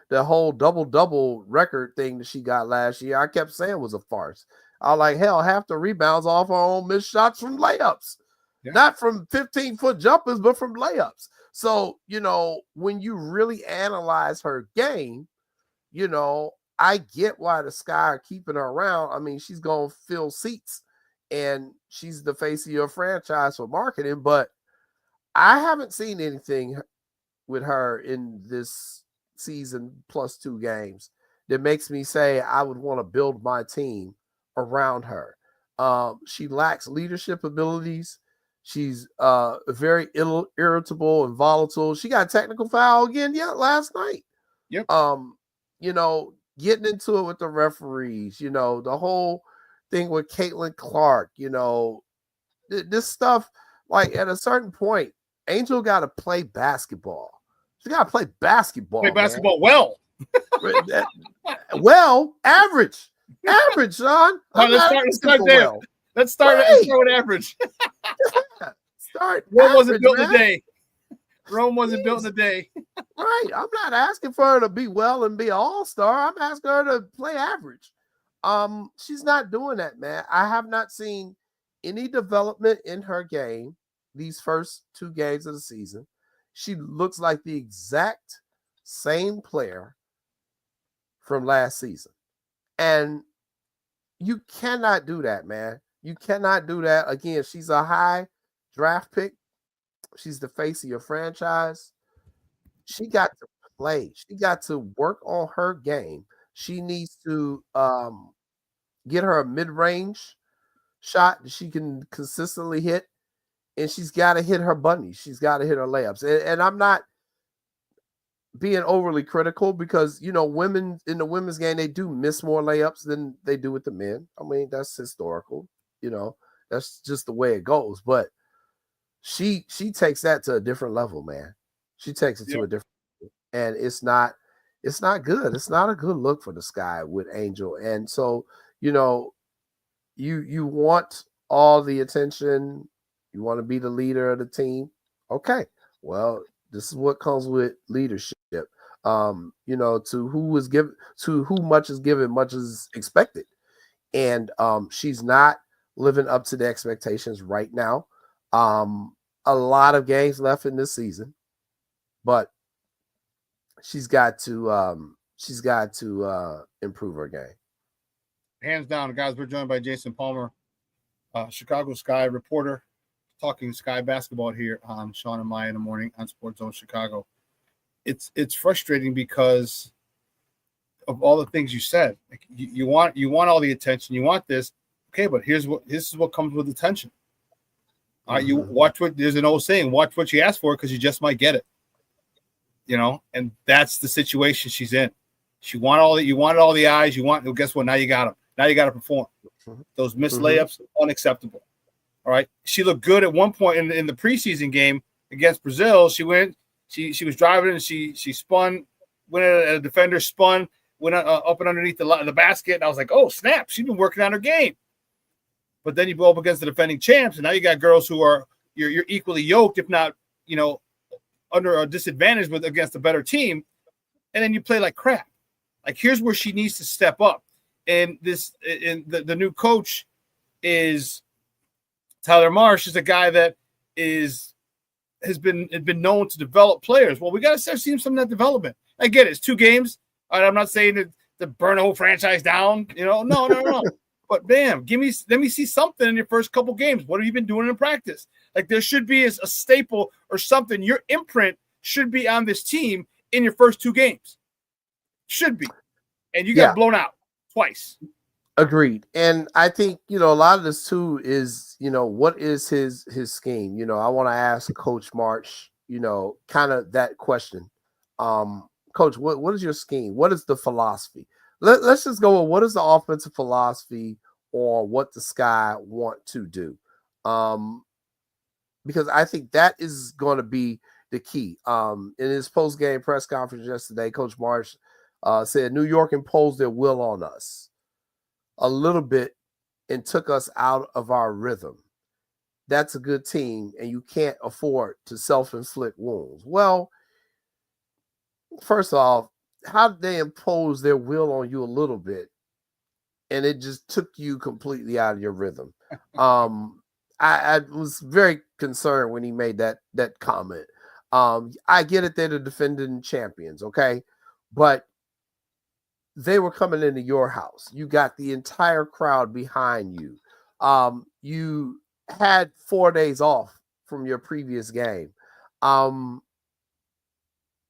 S21: The whole double-double record thing that she got last year, I kept saying was a farce. I was like, hell, half the rebounds off her own missed shots from layups. Yeah. Not from 15-foot jumpers, but from layups. So, when you really analyze her game, I get why the Sky are keeping her around. I mean, she's going to fill seats, and she's the face of your franchise for marketing, but I haven't seen anything with her in this season plus 2 games that makes me say I would want to build my team around her. She lacks leadership abilities. She's very irritable and volatile. She got a technical foul again last night.
S6: Yep.
S21: Getting into it with the referees, the whole thing with Caitlin Clark, this stuff, like at a certain point, Angel got to play basketball. She got to play basketball.
S6: Play basketball well.
S21: Well, average, Shawn.
S6: Let's start there.
S21: Well.
S6: Let's start with average.
S21: Start.
S6: Rome wasn't built in a day. Rome wasn't built in a day.
S21: Right. I'm not asking for her to be well and be an all-star. I'm asking her to play average. She's not doing that, man. I have not seen any development in her game these first 2 games of the season. She looks like the exact same player from last season. And you cannot do that, man. You cannot do that. Again, she's a high draft pick. She's the face of your franchise. She got to play. She got to work on her game. She needs to get her a mid-range shot that she can consistently hit, and she's got to hit her bunnies. She's got to hit her layups. And I'm not being overly critical because, women in the women's game, they do miss more layups than they do with the men. I mean, that's historical. That's just the way it goes. But she takes that to a different level, man. She takes it to a different level. And it's not good. It's not a good look for the Sky with Angel. And so, you want all the attention. You want to be the leader of the team. Okay. Well, this is what comes with leadership. To who much is given, much is expected. And she's not living up to the expectations right now. A lot of games left in this season, but she's got to improve her game.
S6: Hands down, guys. We're joined by Jason Palmer, Chicago Sky reporter, talking Sky basketball here on Shawn and Maya in the morning on Sports Zone Chicago. It's frustrating because of all the things you said. Like you want all the attention, you want this. Okay, but this is what comes with attention. You watch there's an old saying, watch what you ask for because you just might get it. And that's the situation she's in. You wanted all the eyes, well, guess what? Now you got them. Now you got to perform. Those missed layups, unacceptable. All right. She looked good at one point in the preseason game against Brazil. She went, she was driving and she spun, went at a defender, spun, went up and underneath the basket. And I was like, oh, snap. She's been working on her game. But then you go up against the defending champs, and now you got girls who are you're equally yoked, if not, under a disadvantage against a better team, and then you play like crap. Like here's where she needs to step up. And the new coach is Tyler Marsh, is a guy that has been known to develop players. Well, we got to start seeing some of that development. I get it. It's 2 games. I'm not saying to burn a whole franchise down. No. But bam, let me see something in your first couple games. What have you been doing in practice? Like there should be a staple or something. Your imprint should be on this team in your first 2 games. Should be. And you got blown out twice.
S21: Agreed. And I think, a lot of this too is, what is his scheme? I want to ask Coach March, kind of that question. Coach, what is your scheme? What is the philosophy? Let's just go with what is the offensive philosophy or what the Sky want to do. Because I think that is going to be the key. In his post-game press conference yesterday, Coach Marsh said New York imposed their will on us a little bit and took us out of our rhythm. That's a good team, and you can't afford to self-inflict wounds. Well, first off, how did they impose their will on you a little bit and it just took you completely out of your rhythm? I was very concerned when he made that comment. I get it, they're the defending champions, okay? But they were coming into your house. You got the entire crowd behind you. You had 4 days off from your previous game.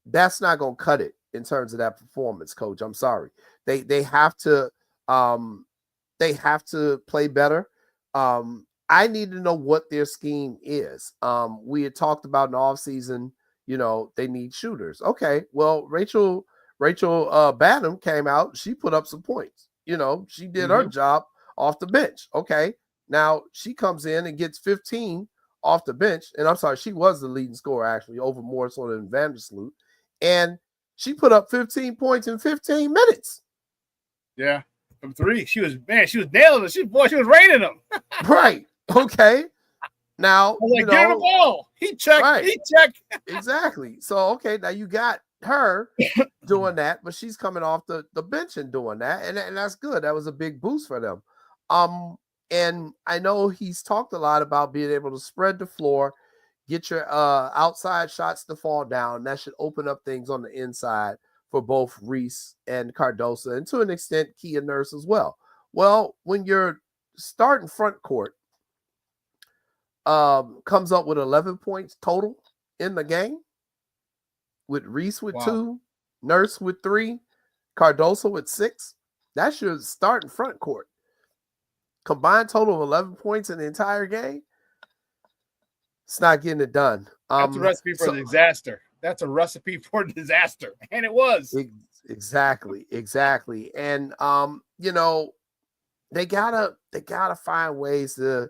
S21: That's not going to cut it in terms of that performance, Coach. I'm sorry. They have to play better. I need to know what their scheme is. We had talked about in the offseason, they need shooters. Okay, well, Rachel Badham came out. She put up some points. She did her job off the bench. Okay, now she comes in and gets 15 off the bench. And I'm sorry, she was the leading scorer, actually, over Morris on an Vandersloot. And She put up 15 points in 15 minutes.
S6: Yeah, from three. She was nailing it. She was raining them.
S21: Right. Okay. Now,
S6: get her the ball. He checked.
S21: Right.
S6: He checked.
S21: Exactly. So, okay, now you got her doing that, but she's coming off the bench and doing that, and that's good. That was a big boost for them. And I know he's talked a lot about being able to spread the floor, get your outside shots to fall down. That should open up things on the inside for both Reese and Cardoso, and to an extent, Kia Nurse as well. Well, when your starting front court comes up with 11 points total in the game, with Reese with 2, Nurse with 3, Cardoso with 6, that's your starting front court. Combined total of 11 points in the entire game. It's not getting it done.
S6: That's a recipe for disaster. That's a recipe for disaster. And it was.
S21: Exactly. And they gotta find ways to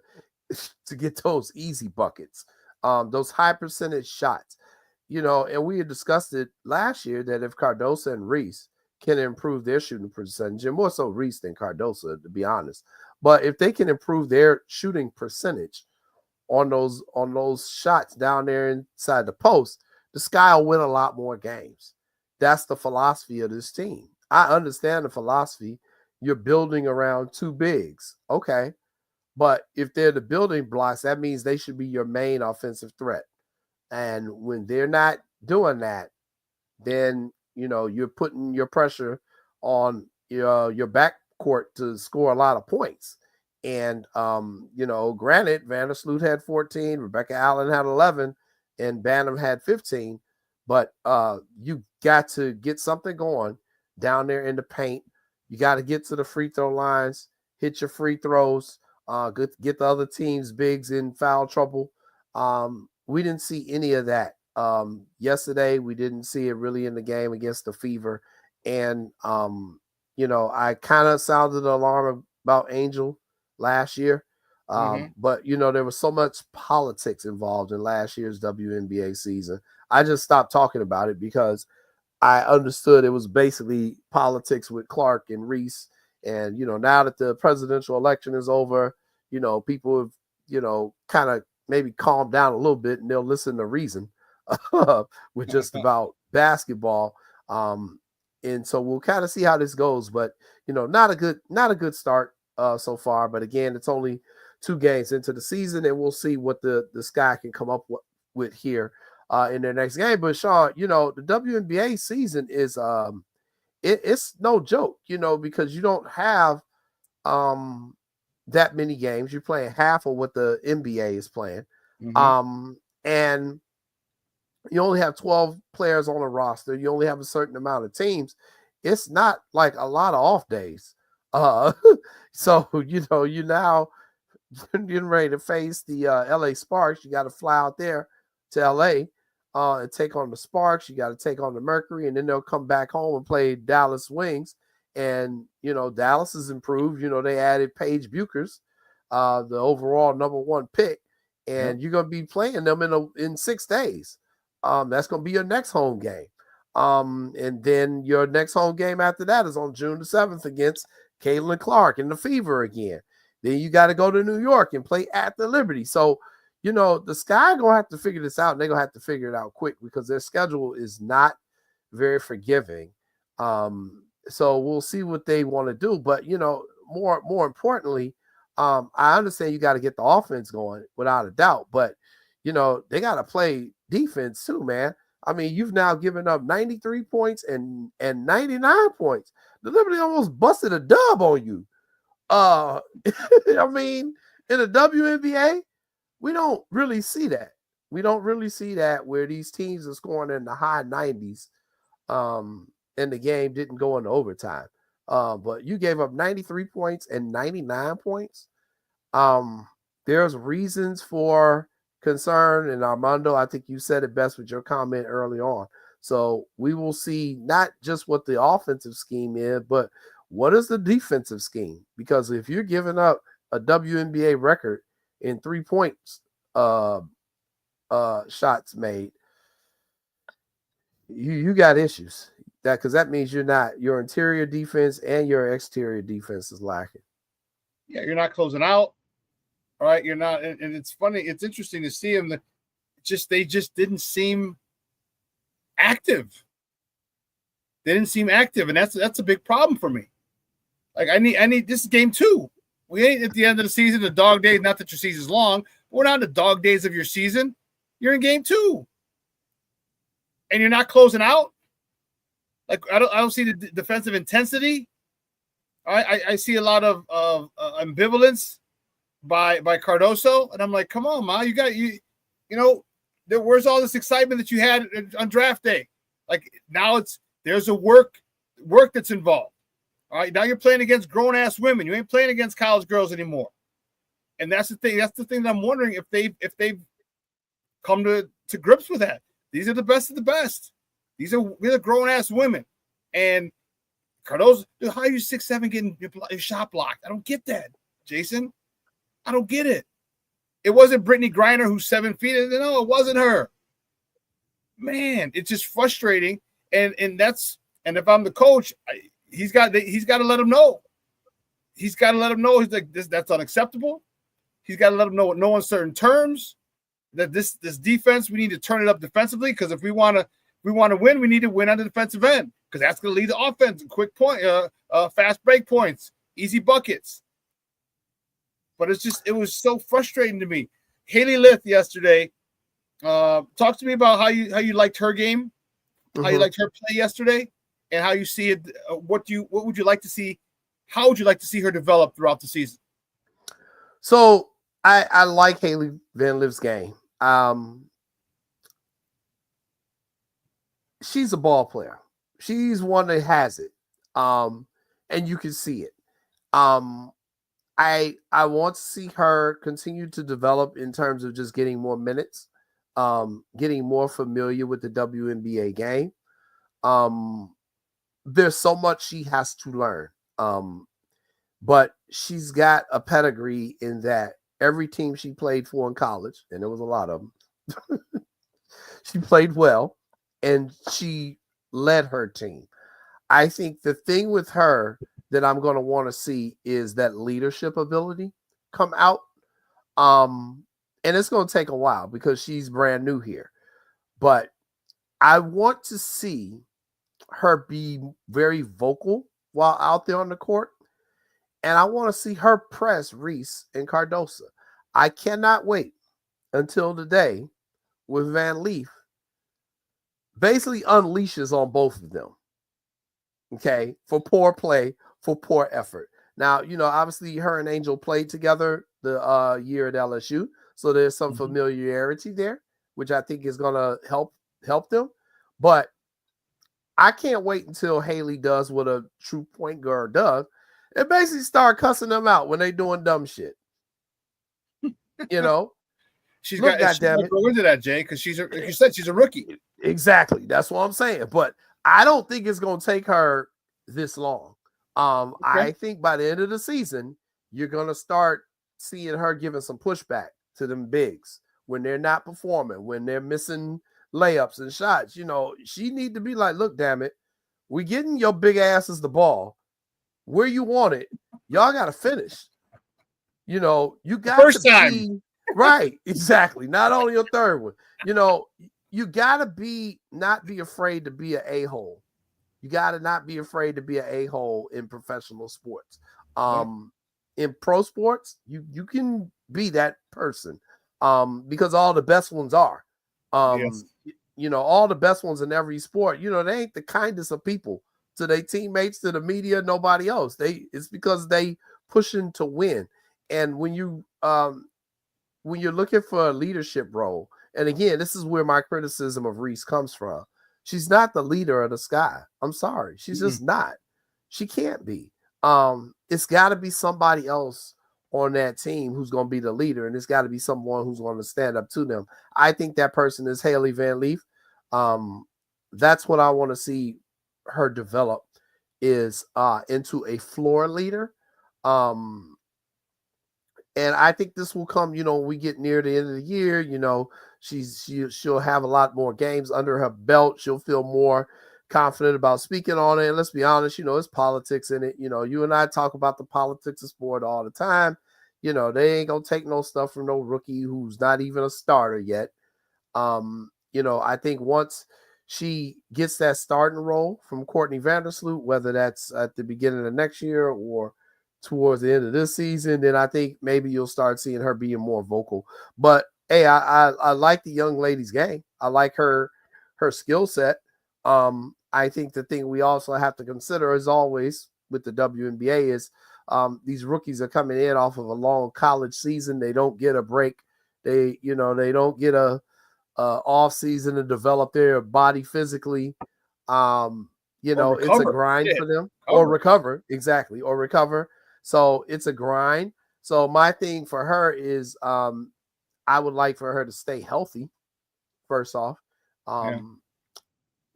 S21: get those easy buckets, those high percentage shots. And we had discussed it last year that if Cardoso and Reese can improve their shooting percentage, and more so Reese than Cardoso, to be honest. But if they can improve their shooting percentage on those shots down there inside the post, the Sky will win a lot more games. That's the philosophy of this team. I understand the philosophy. You're building around 2 bigs. Okay. But if they're the building blocks, that means they should be your main offensive threat. And when they're not doing that, then, you're putting your pressure on your backcourt to score a lot of points. And, granted, Vandersloot had 14, Rebecca Allen had 11, and Banham had 15. But you got to get something going down there in the paint. You got to get to the free throw lines, hit your free throws, get the other team's bigs in foul trouble. We didn't see any of that yesterday. We didn't see it really in the game against the Fever. And, I kind of sounded the alarm about Angel last year. But, there was so much politics involved in last year's WNBA season. I just stopped talking about it because I understood it was basically politics with Clark and Reese. And, now that the presidential election is over, people have, kind of maybe calmed down a little bit and they'll listen to reason with just about basketball. And so we'll kind of see how this goes, but, not a good start so far. But again, it's only 2 games into the season, and we'll see what the Sky can come up with here in their next game. But Shawn, the WNBA season is it's no joke, because you don't have that many games. You're playing half of what the NBA is playing. And you only have 12 players on a roster. You only have a certain amount of teams. It's not like a lot of off days. So, you now getting ready to face the LA Sparks. You got to fly out there to LA and take on the Sparks. You got to take on the Mercury, and then they'll come back home and play Dallas Wings. And, Dallas has improved. They added Paige Buchers, the overall #1 pick, and you're going to be playing them in 6 days. That's going to be your next home game. And then your next home game after that is on June the 7th against Caitlin Clark and the Fever again. Then you got to go to New York and play at the Liberty. So, the Sky going to have to figure this out, and they're going to have to figure it out quick because their schedule is not very forgiving. So we'll see what they want to do. But, more importantly, I understand you got to get the offense going without a doubt. But, they got to play defense too, man. I mean, you've now given up 93 points and 99 points. The Liberty almost busted a dub on you. I mean, in the WNBA, we don't really see that. We don't really see that where these teams are scoring in the high 90s and the game didn't go into overtime. But you gave up 93 points and 99 points. There's reasons for concern, and Armando, I think you said it best with your comment early on. So we will see not just what the offensive scheme is, but what is the defensive scheme? Because if you're giving up a WNBA record in 3 points shots made, you got issues. because that means your interior defense and your exterior defense is lacking.
S6: Yeah, you're not closing out. All right, you're not, and it's funny. It's interesting to see them. That they just didn't seem active. They didn't seem active, and that's a big problem for me. Like I need this is game 2. We ain't at the end of the season, the dog days. Not that your season's long, but we're not in the dog days of your season. You're in game 2, and you're not closing out. Like I don't see the defensive intensity. I see a lot of ambivalence by Cardoso, and I'm like, come on, Ma, where's all this excitement that you had on draft day? Like now there's a work that's involved. All right, now you're playing against grown-ass women. You ain't playing against college girls anymore. And that's the thing. That's the thing that I'm wondering if they've come to grips with that. These are the best of the best. These are grown-ass women. And Cardoso, dude, how are you 6'7" getting your shot blocked? I don't get that, Jason. I don't get it. It wasn't Brittany Griner who's 7 feet. No, it wasn't her. Man, it's just frustrating. And if I'm the coach, he's got to let him know. He's got to let him know. He's like, that's unacceptable. He's got to let him know in no uncertain terms that this defense, we need to turn it up defensively, because if we want to win, we need to win on the defensive end, because that's going to lead the offense. Quick point, fast break points, easy buckets. But it was so frustrating to me. Haley Lith yesterday. Talk to me about how you liked her game, how you liked her play yesterday, and how you see it. What would you like to see? How would you like to see her develop throughout the season?
S21: So I like Haley Van Lith's game. She's a ball player. She's one that has it. And you can see it. I want to see her continue to develop in terms of just getting more minutes, getting more familiar with the WNBA game. There's so much she has to learn. But she's got a pedigree in that every team she played for in college, and there was a lot of them, she played well, and she led her team. I think the thing with her that I'm going to want to see is that leadership ability come out. And it's going to take a while because she's brand new here. But I want to see her be very vocal while out there on the court. And I want to see her press Reese and Cardoso. I cannot wait until the day with Van Leaf basically unleashes on both of them. Okay, for poor play, for poor effort. Now, obviously her and Angel played together the year at LSU. So there's some familiarity there, which I think is going to help them. But I can't wait until Haley does what a true point guard does and basically start cussing them out when they doing dumb shit.
S6: She's got to go into that, Jay, because like you said, she's a rookie.
S21: Exactly. That's what I'm saying. But I don't think it's going to take her this long. Okay. I think by the end of the season, you're going to start seeing her giving some pushback to them bigs when they're not performing, when they're missing layups and shots. She need to be like, look, damn it, we getting your big asses the ball where you want it. Y'all got to finish. You got
S6: first
S21: to
S6: time.
S21: Be right. Exactly. Not only your third one. You got to not be afraid to be an a-hole. You got to not be afraid to be an a-hole in professional sports. In pro sports, you can be that person because all the best ones are.
S6: Yes.
S21: All the best ones in every sport, they ain't the kindest of people to their teammates, to the media, nobody else. It's because they pushing to win. And when you're looking for a leadership role, and again, this is where my criticism of Reese comes from. She's not the leader of the Sky. I'm sorry. She's just not. She can't be. It's got to be somebody else on that team who's going to be the leader, and it's got to be someone who's going to stand up to them. I think that person is Haley Van Leaf. That's what I want to see her develop is into a floor leader. And I think this will come, we get near the end of the year, she'll have a lot more games under her belt. She'll feel more confident about speaking on it. And let's be honest, it's politics in it. You and I talk about the politics of sport all the time. They ain't gonna take no stuff from no rookie who's not even a starter yet. I think once she gets that starting role from Courtney Vandersloot, whether that's at the beginning of next year or towards the end of this season, then I think maybe you'll start seeing her being more vocal. But hey, I like the young lady's game. I like her skill set. I think the thing we also have to consider, as always with the WNBA, is these rookies are coming in off of a long college season. They don't get a break. They don't get a off season to develop their body physically. It's a grind for them. Or recover. Exactly. Or recover. So it's a grind. So my thing for her is I would like for her to stay healthy, first off.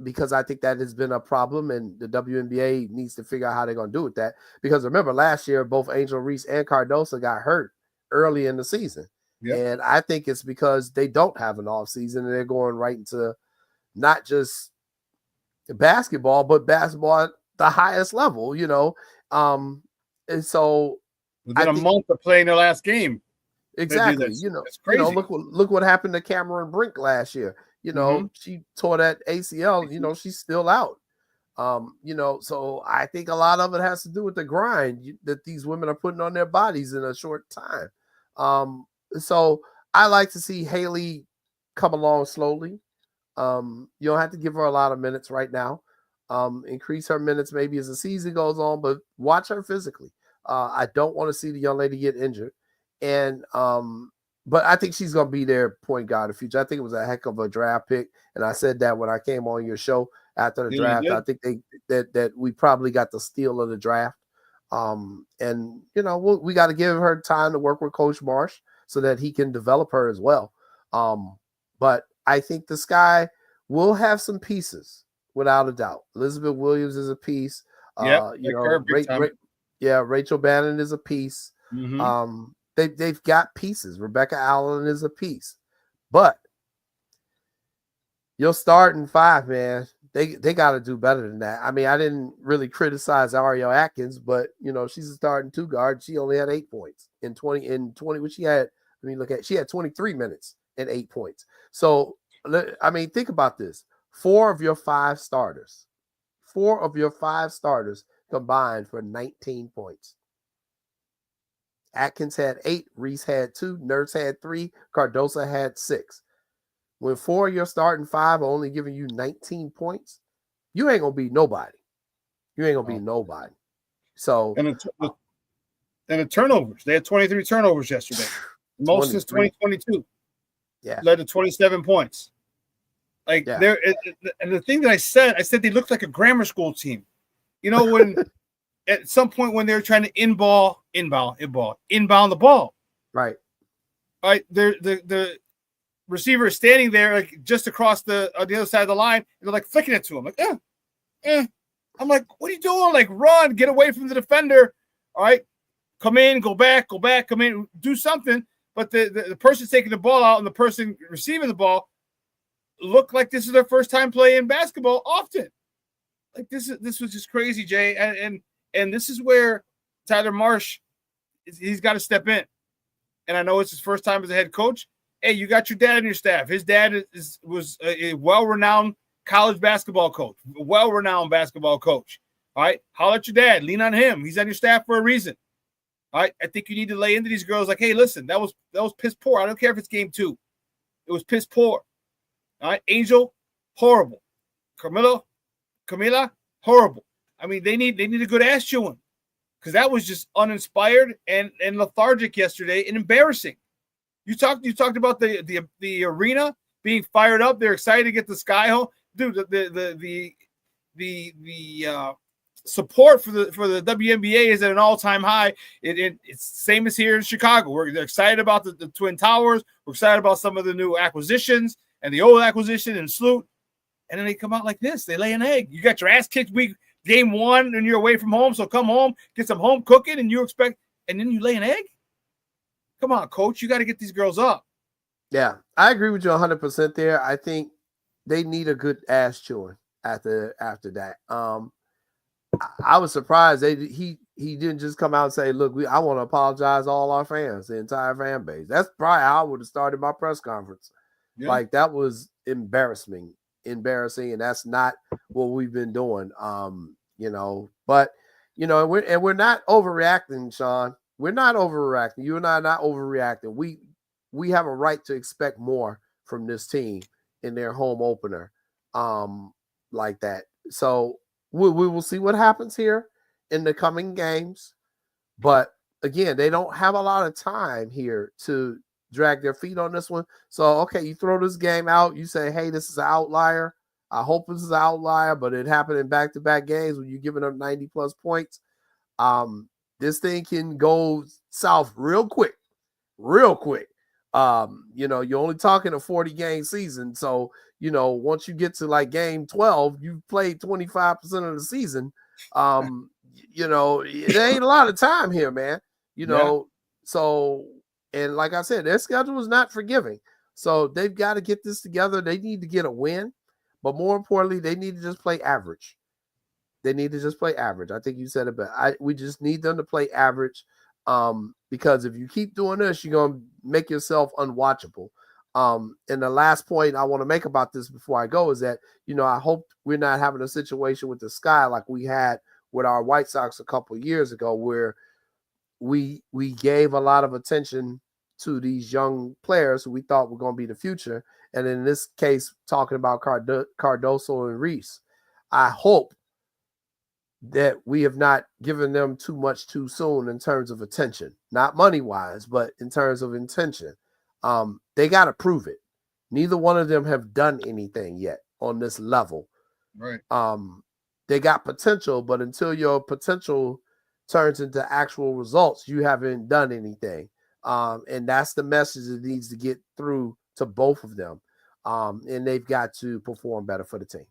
S21: Because I think that has been a problem, and the WNBA needs to figure out how they're going to do with that. Because remember, last year, both Angel Reese and Cardoso got hurt early in the season. Yep. And I think it's because they don't have an off season, and they're going right into not just basketball, but basketball at the highest level, And so
S6: within a month of playing their last game.
S21: Exactly.
S6: It's crazy.
S21: Look what happened to Cameron Brink last year. She tore that ACL, she's still out. So I think a lot of it has to do with the grind that these women are putting on their bodies in a short time. So I like to see Haley come along slowly. You don't have to give her a lot of minutes right now. Increase her minutes maybe as the season goes on, but watch her physically. I don't want to see the young lady get injured. And but I think she's going to be their point guard in the future. I think it was a heck of a draft pick. And I said that when I came on your show after the draft. I think that we probably got the steal of the draft. And, we got to give her time to work with Coach Marsh so that he can develop her as well. But I think the Sky will have some pieces without a doubt. Elizabeth Williams is a piece. Rachel Bannon is a piece. Mm-hmm. They've got pieces. Rebecca Allen is a piece, but you're starting 5, man. They got to do better than that. I mean, I didn't really criticize Ariel Atkins, but she's a starting 2 guard. She only had 8 points in 20, which she had. She had 23 minutes and 8 points. So, I mean, think about this. 4 of your 5 starters combined for 19 points. Atkins had 8, Reese had 2, Nurse had 3, Cardoso had 6. When 4 of your starting 5 are only giving you 19 points, you ain't gonna be nobody. So
S6: and the turnovers, they had 23 turnovers yesterday, most since 2022.
S21: Yeah,
S6: led to 27 points. And the thing that I said they looked like a grammar school team. When at some point when they're trying to inbound the ball. Right. The receiver is standing there like just across the other side of the line, and they're like flicking it to him. Like, I'm like, what are you doing? Like, run, get away from the defender. All right. Come in, go back, come in, do something. But the person taking the ball out and the person receiving the ball look like this is their first time playing basketball often. Like this was just crazy, Jay. And this is where Tyler Marsh, he's got to step in. And I know it's his first time as a head coach. Hey, you got your dad on your staff. His dad was a well-renowned college basketball coach, a well-renowned basketball coach. All right, holler at your dad. Lean on him. He's on your staff for a reason. All right, I think you need to lay into these girls like, hey, listen, that was piss poor. I don't care if it's game 2. It was piss poor. All right, Angel, horrible. Camila, horrible. I mean, they need a good ass chewing because that was just uninspired and lethargic yesterday and embarrassing. You talked about the arena being fired up. They're excited to get the Sky home, dude. The support for the WNBA is at an all-time high. It's same as here in Chicago. They're excited about the Twin Towers. We're excited about some of the new acquisitions and the old acquisition and Sloot. And then they come out like this. They lay an egg. You got your ass kicked game 1 and you're away from home. So come home, get some home cooking, and and then you lay an egg? Come on, coach. You got to get these girls up.
S21: Yeah, I agree with you 100% there. I think they need a good ass chewing. after that. I was surprised he didn't just come out and say, look, I want to apologize to all our fans, the entire fan base. That's probably how I would have started my press conference. Yeah. Like, that was embarrassing, and that's not what we've been doing. But we're not overreacting, Shawn. We're not overreacting. You and I are not overreacting. We have a right to expect more from this team in their home opener, like that. So we will see what happens here in the coming games. But again, they don't have a lot of time here to drag their feet on this one. So, okay, you throw this game out. You say, hey, this is an outlier. I hope this is an outlier, but it happened in back-to-back games when you're giving up 90-plus points. This thing can go south real quick. You're only talking a 40-game season. So, once you get to like game 12, you've played 25% of the season. There ain't a lot of time here, man. So, and like I said, their schedule is not forgiving. So they've got to get this together. They need to get a win, but more importantly, they need to just play average. I think you said it, but we just need them to play average. Because if you keep doing this, you're going to make yourself unwatchable. And the last point I want to make about this before I go is that, I hope we're not having a situation with the Sky like we had with our White Sox a couple of years ago, where we gave a lot of attention to these young players who we thought were going to be the future. And in this case, talking about Cardoso and Reese, I hope that we have not given them too much too soon in terms of attention, not money-wise, but in terms of intention. They got to prove it. Neither one of them have done anything yet on this level.
S6: Right.
S21: They got potential, but until your potential turns into actual results, you haven't done anything. And that's the message that needs to get through to both of them. And they've got to perform better for the team.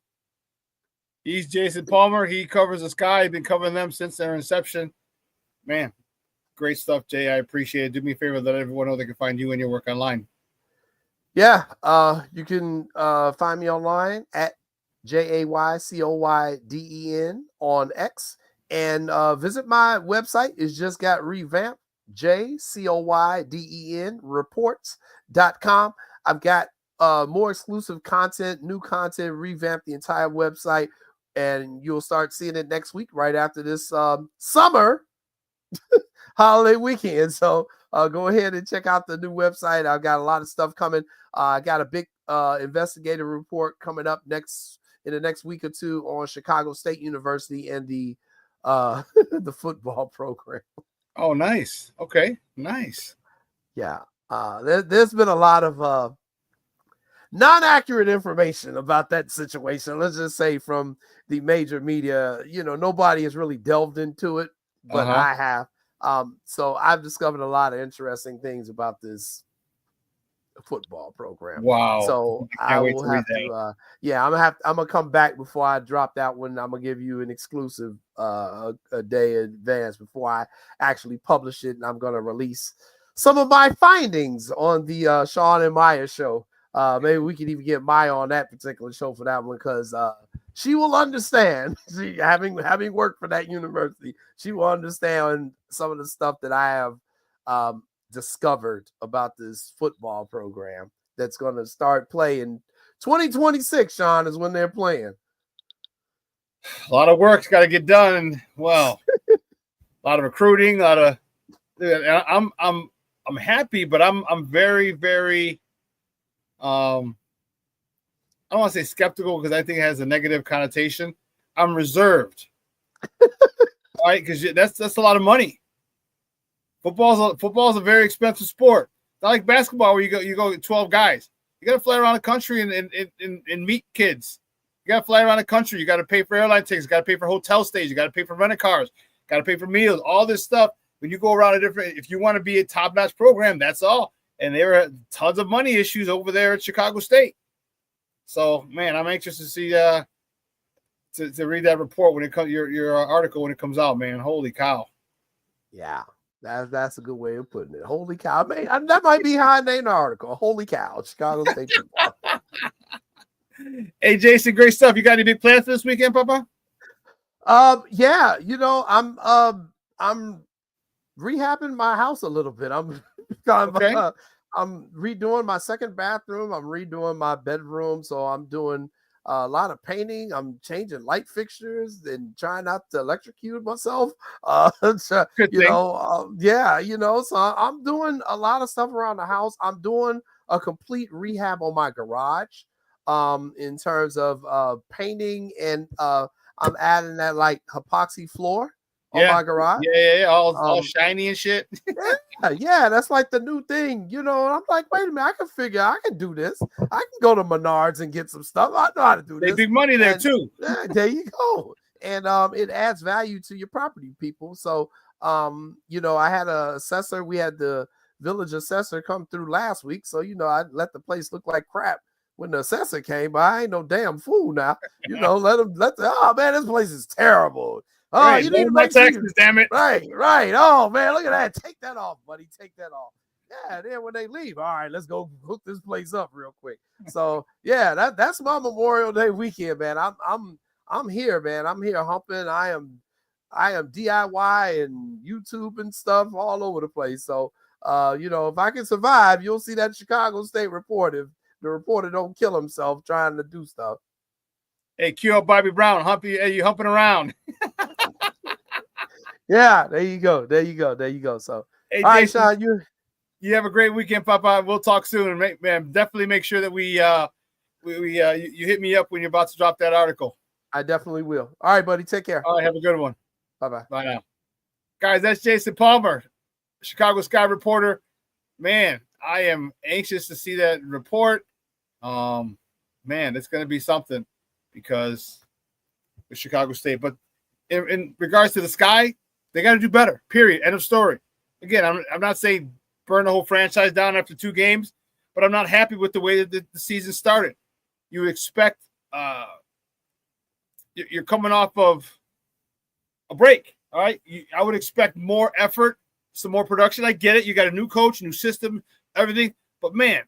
S6: He's Jason Palmer. He covers the Sky. He's been covering them since their inception. Man, great stuff, Jay. I appreciate it. Do me a favor, let everyone know they can find you and your work online.
S21: Yeah, you can find me online at JAYCOYDEN on X, and visit my website. It's just got revamped, JCOYDEN reports.com. I've got more exclusive content, new content, revamped the entire website, and you'll start seeing it next week right after this summer holiday weekend. So go ahead and check out the new website. I've got a lot of stuff coming. I got a big investigative report coming up in the next week or two on Chicago State University and the the football program.
S6: Oh, nice. Okay, nice.
S21: Yeah, there's been a lot of non-accurate information about that situation. Let's just say from the major media. Nobody has really delved into it, but I have. So I've discovered a lot of interesting things about this football program.
S6: Wow.
S21: So I will have to I'm gonna come back before I drop that one. I'm gonna give you an exclusive a day in advance before I actually publish it, and I'm gonna release some of my findings on the Shawn and Maya show. Maybe we can even get Maya on that particular show for that one, because she will understand. She, having worked for that university, she will understand some of the stuff that I have discovered about this football program that's going to start playing 2026. Shawn, is when they're playing.
S6: A lot of work's got to get done, and a lot of recruiting, a lot of. I'm happy, but I'm very, very. I don't want to say skeptical because I think it has a negative connotation. I'm reserved, right? Because that's a lot of money. Football's a very expensive sport. Not like basketball where you go 12 guys. You got to fly around the country and meet kids. You got to fly around the country. You got to pay for airline tickets. You got to pay for hotel stays. You got to pay for rental cars. Got to pay for meals. All this stuff. When you go around if you want to be a top-notch program, that's all. And there are tons of money issues over there at Chicago State. So, man, I'm anxious to see to read that report when it comes your article when it comes out, man. Holy cow!
S21: Yeah, that's a good way of putting it. Holy cow, man! That might be how I named the article. Holy cow, Chicago State football.
S6: Hey, Jason, great stuff. You got any big plans for this weekend, Papa?
S21: Yeah, I'm rehabbing my house a little bit. I'm redoing my second bathroom. I'm redoing my bedroom. So I'm doing a lot of painting. I'm changing light fixtures and trying not to electrocute myself. So I'm doing a lot of stuff around the house. I'm doing a complete rehab on my garage in terms of painting, and I'm adding that like epoxy floor on my garage.
S6: Yeah. All shiny and shit.
S21: Yeah, that's like the new thing, And I'm like, wait a minute, I can do this. I can go to Menards and get some stuff. I know how to do this.
S6: They big money there too.
S21: Yeah, there you go. And it adds value to your property, people. So I had a assessor. We had the village assessor come through last week. So I let the place look like crap when the assessor came, but I ain't no damn fool now. Oh man, this place is terrible. Oh,
S6: right,
S21: you need to make
S6: taxes, damn it.
S21: Right. Oh man, look at that. Take that off, buddy. Take that off. Yeah, then when they leave, all right, let's go hook this place up real quick. So yeah, that's my Memorial Day weekend, man. I'm here, man. I'm here humping. I am DIY and YouTube and stuff all over the place. So if I can survive, you'll see that Chicago State report if the reporter don't kill himself trying to do stuff.
S6: Hey, cue up Bobby Brown. You humping around.
S21: Yeah, there you go. So,
S6: hey,
S21: all right,
S6: Jason,
S21: Shawn,
S6: you have a great weekend, Papa. We'll talk soon. Man, definitely make sure that you hit me up when you're about to drop that article.
S21: I definitely will. All right, buddy. Take care.
S6: All right, have a good one.
S21: Bye-bye.
S6: Bye now. Guys, that's Jason Palmer, Chicago Sky reporter. Man, I am anxious to see that report. Man, it's going to be something because with Chicago State. But in regards to the Sky, they got to do better, period. End of story. Again, I'm not saying burn the whole franchise down after 2 games, but I'm not happy with the way that the season started. You expect you're coming off of a break, all right? I would expect more effort, some more production. I get it. You got a new coach, new system, everything. But, man,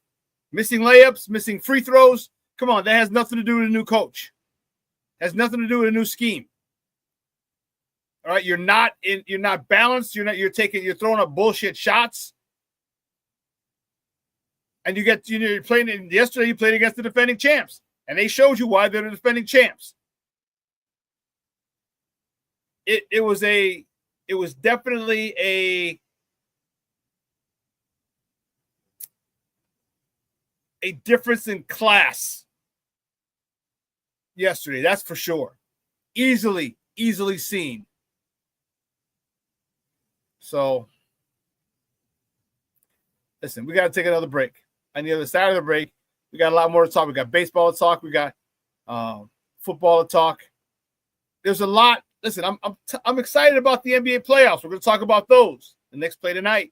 S6: missing layups, missing free throws, come on, that has nothing to do with a new coach. Has nothing to do with a new scheme. All right, you're not balanced. You're throwing up bullshit shots. And you're playing yesterday. You played against the defending champs, and they showed you why they're the defending champs. It was definitely a difference in class yesterday. That's for sure. Easily seen. So, listen, we got to take another break. On the other side of the break, we got a lot more to talk. We got baseball to talk. We got football to talk. There's a lot. Listen, I'm excited about the NBA playoffs. We're going to talk about those. The next play tonight.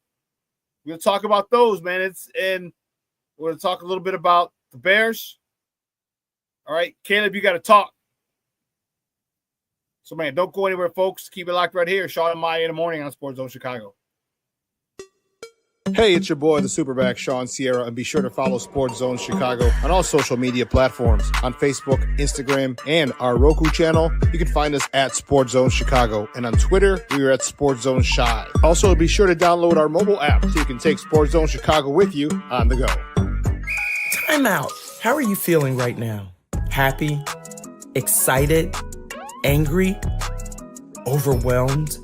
S6: We're going to talk about those, man. And we're going to talk a little bit about the Bears. All right, Caleb, you got to talk. So, man, don't go anywhere, folks. Keep it locked right here. Shawn and Maya in the morning on Sports Zone Chicago.
S1: Hey, it's your boy, the SuperBack, Shawn Sierra, and be sure to follow Sports Zone Chicago on all social media platforms, on Facebook, Instagram, and our Roku channel. You can find us at Sports Zone Chicago, and on Twitter, we are at Sports Zone Shy. Also, be sure to download our mobile app so you can take Sports Zone Chicago with you on the go.
S22: Time out. How are you feeling right now? Happy? Excited? Angry? Overwhelmed?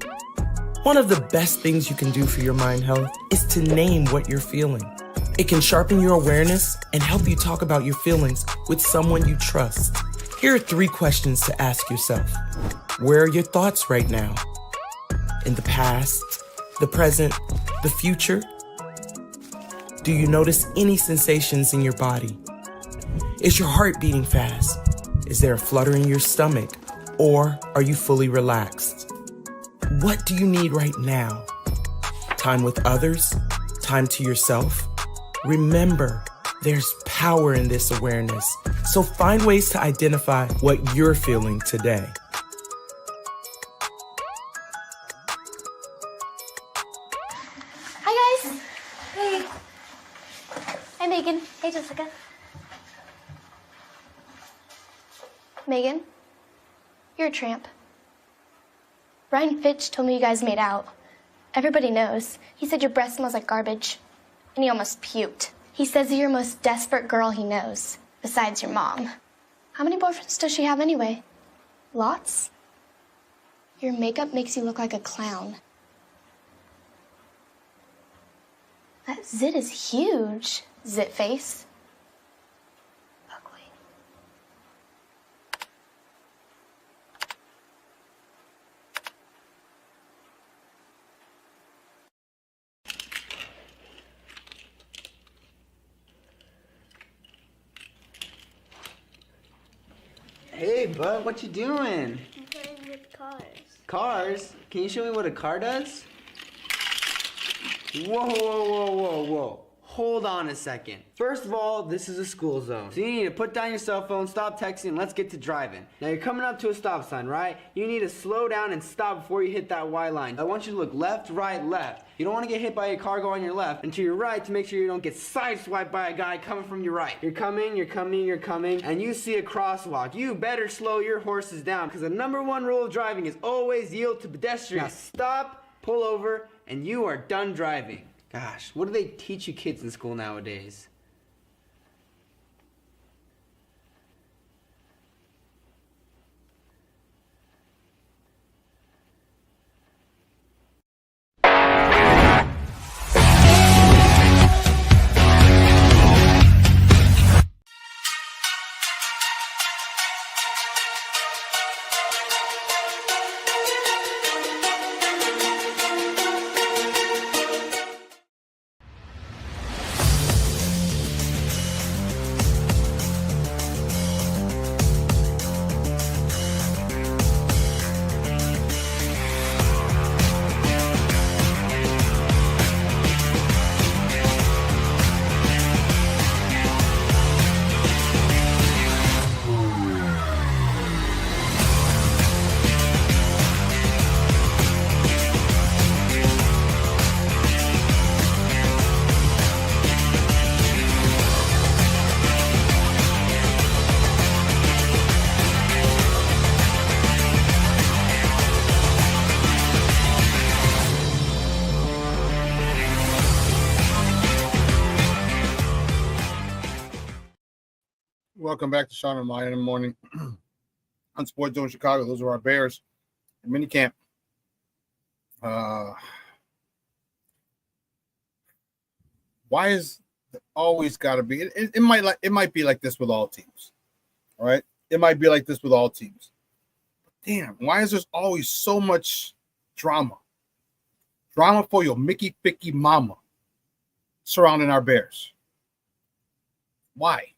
S22: One of the best things you can do for your mind health is to name what you're feeling. It can sharpen your awareness and help you talk about your feelings with someone you trust. Here are 3 questions to ask yourself. Where are your thoughts right now? In the past, the present, the future? Do you notice any sensations in your body? Is your heart beating fast? Is there a flutter in your stomach? Or are you fully relaxed? What do you need right now? Time with others? Time to yourself? Remember, there's power in this awareness. So find ways to identify what you're feeling today.
S23: Hi, guys. Hey. Hi, Megan. Hey, Jessica.
S2: Megan, you're a tramp. Ryan Fitch told me you guys made out. Everybody knows. He said your breath smells like garbage. And he almost puked. He says you're the most desperate girl he knows, besides your mom. How many boyfriends does she have anyway? Lots? Your makeup makes you look like a clown. That zit is huge, zit face. Ugly.
S3: Hey, bud, what you doing?
S2: I'm playing with cars.
S3: Cars? Can you show me what a car does? Whoa, whoa, whoa, whoa, whoa. Hold on a second. First of all, this is a school zone. So you need to put down your cell phone, stop texting, and let's get to driving. Now you're coming up to a stop sign, right? You need to slow down and stop before you hit that Y line. I want you to look left, right, left. You don't want to get hit by a car going on your left, and to your right to make sure you don't get sideswiped by a guy coming from your right. You're coming, and you see a crosswalk. You better slow your horses down, because the #1 rule of driving is always yield to pedestrians. Now stop, pull over, and you are done driving. Gosh, what do they teach you kids in school nowadays?
S6: Welcome back to Shawn and Maya in the morning on Sports Zone Chicago. Those are our Bears in minicamp. Why is it always got to be? It might be like this with all teams, all right? It might be like this with all teams. But damn, why is there always so much drama? Drama for your Mickey Picky mama surrounding our Bears. Why?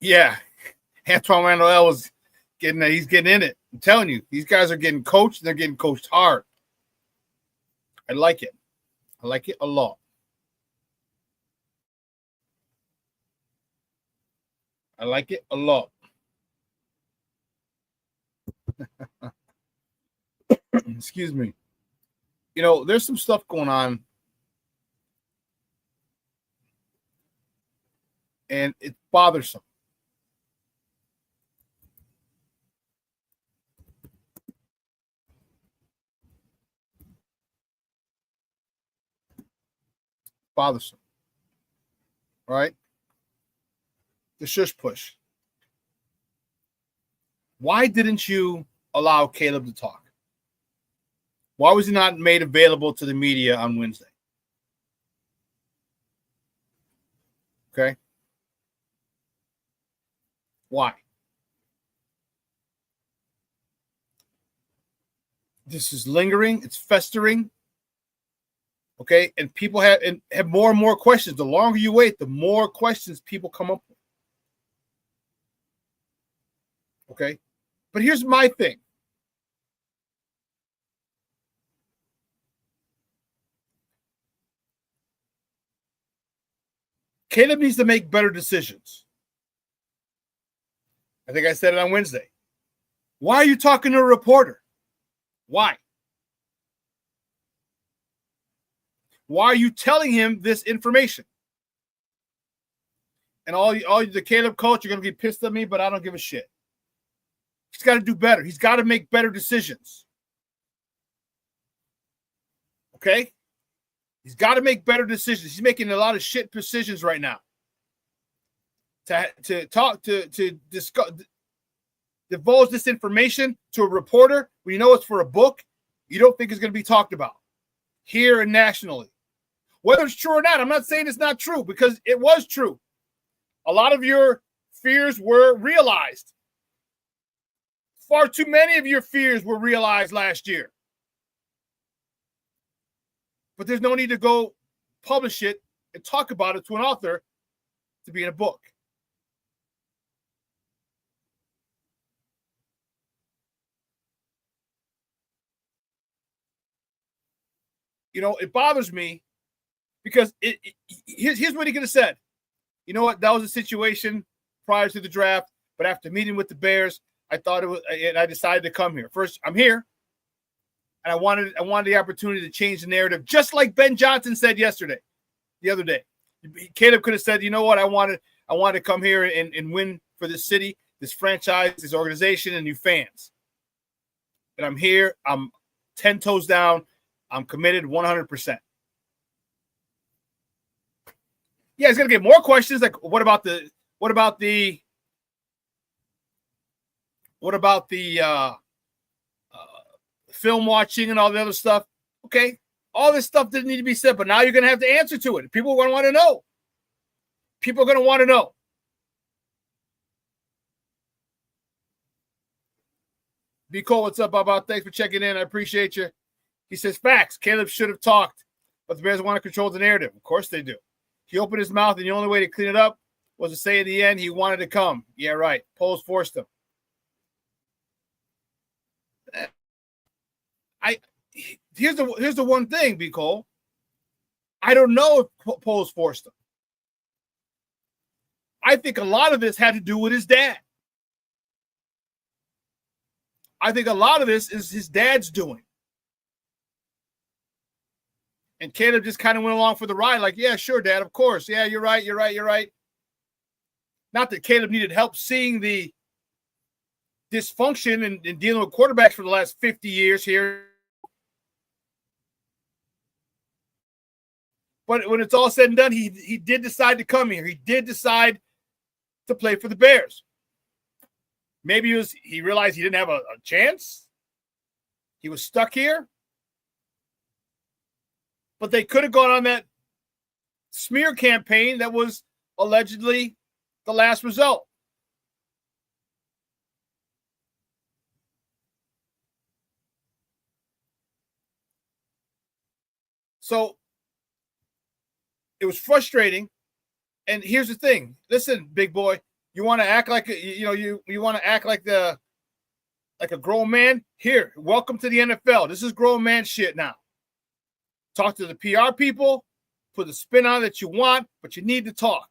S6: Yeah, Antoine Randall was getting that. He's getting in it. I'm telling you, these guys are getting coached. And they're getting coached hard. I like it. I like it a lot. I like it a lot. Excuse me. You know, there's some stuff going on, and it's bothersome. Bothersome. All right? The shush push. Why didn't you allow Caleb to talk? Why was he not made available to the media on Wednesday? Okay? Why? This is lingering. It's festering. Okay? And people have more and more questions. The longer you wait, the more questions people come up with. Okay? But here's my thing. Caleb needs to make better decisions. I think I said it on Wednesday. Why are you talking to a reporter? Why? Why are you telling him this information? And all the Caleb coach are going to be pissed at me, but I don't give a shit. He's got to do better. He's got to make better decisions. Okay? He's got to make better decisions. He's making a lot of shit decisions right now. To discuss, divulge this information to a reporter when you know it's for a book, you don't think it's going to be talked about here and nationally. Whether it's true or not, I'm not saying it's not true, because it was true. A lot of your fears were realized. Far too many of your fears were realized last year. But there's no need to go publish it and talk about it to an author to be in a book. You know, it bothers me because here's what he could have said. You know what? That was a situation prior to the draft, but after meeting with the Bears, I thought it was, and I decided to come here. First, I'm here, and I wanted the opportunity to change the narrative, just like Ben Johnson said the other day. Caleb could have said, you know what? I wanted to come here and win for this city, this franchise, this organization, and new fans. And I'm here. I'm 10 toes down. I'm committed 100%. Yeah, he's gonna get more questions. Like, what about the film watching and all the other stuff? Okay, all this stuff didn't need to be said, but now you're gonna have to answer to it. People are gonna want to know. People are gonna want to know. Be cool. What's up, Bob? Thanks for checking in. I appreciate you. He says, facts. Caleb should have talked, but the Bears want to control the narrative. Of course they do. He opened his mouth, and the only way to clean it up was to say at the end he wanted to come. Yeah, right. Poles forced him. Here's the one thing, B. Cole. I don't know if Poles forced him. I think a lot of this had to do with his dad. I think a lot of this is his dad's doing. And Caleb just kind of went along for the ride, like, yeah, sure, Dad, of course. Yeah, you're right. Not that Caleb needed help seeing the dysfunction and dealing with quarterbacks for the last 50 years here. But when it's all said and done, he did decide to come here. He did decide to play for the Bears. Maybe he realized he didn't have a chance. He was stuck here. But they could have gone on that smear campaign that was allegedly the last result. So it was frustrating. And here's the thing. Listen, big boy, you want to act like you want to act like a grown man? Here, welcome to the NFL. This is grown man shit now. Talk to the PR people, put the spin on it that you want, but you need to talk.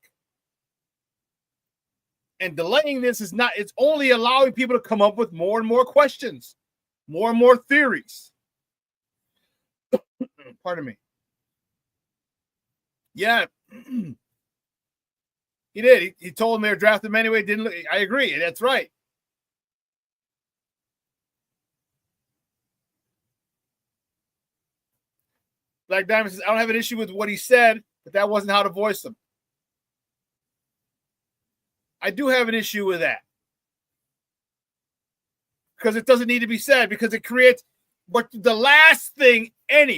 S6: And delaying this it's only allowing people to come up with more and more questions, more and more theories. Pardon me. Yeah. He did. He told them they were drafting him anyway. I agree. That's right. Black Diamond says, I don't have an issue with what he said, but that wasn't how to voice him. I do have an issue with that. Because it doesn't need to be said, because it creates, but the last thing and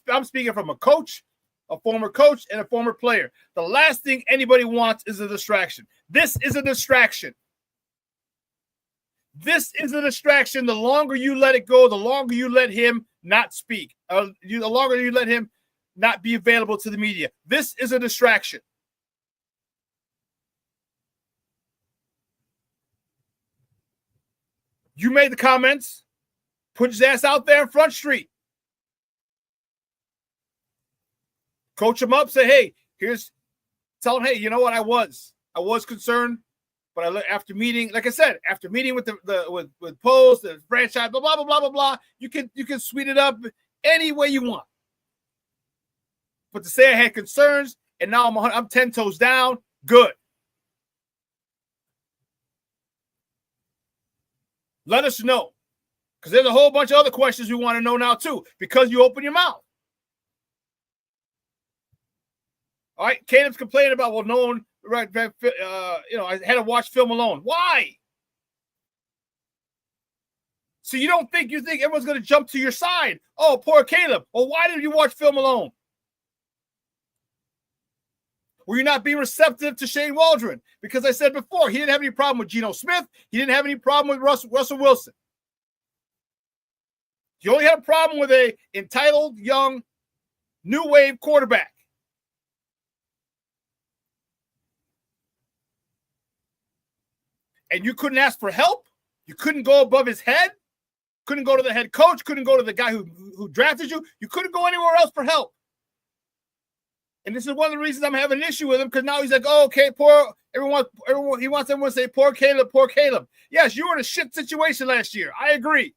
S6: I'm speaking from a coach, a former coach, and a former player. The last thing anybody wants is a distraction. This is a distraction. This is a distraction. The longer you let it go, the longer you let him not speak. The longer you let him not be available to the media. This is a distraction. You made the comments. Put his ass out there in Front Street. Coach him up. Say, hey, tell him, hey, you know what? I was concerned, but after meeting, like I said, after meeting with with Post, the franchise, blah, blah, blah, blah, blah, blah, you can sweet it up any way you want. But to say I had concerns and now I'm 10 toes down, good. Let us know. Because there's a whole bunch of other questions we want to know now, too, because you open your mouth. All right, Caleb's complaining about, well, no one, right, I had to watch film alone. Why? So you think everyone's going to jump to your side. Oh, poor Caleb. Well, why did you watch film alone? Were you not being receptive to Shane Waldron? Because I said before, he didn't have any problem with Geno Smith. He didn't have any problem with Russell Wilson. He only had a problem with a entitled, young, new wave quarterback. And you couldn't ask for help. You couldn't go above his head. Couldn't go to the head coach. Couldn't go to the guy who drafted you. You couldn't go anywhere else for help. And this is one of the reasons I'm having an issue with him, because now he's like, oh, okay, poor everyone. He wants everyone to say, poor Caleb, poor Caleb. Yes, you were in a shit situation last year. I agree.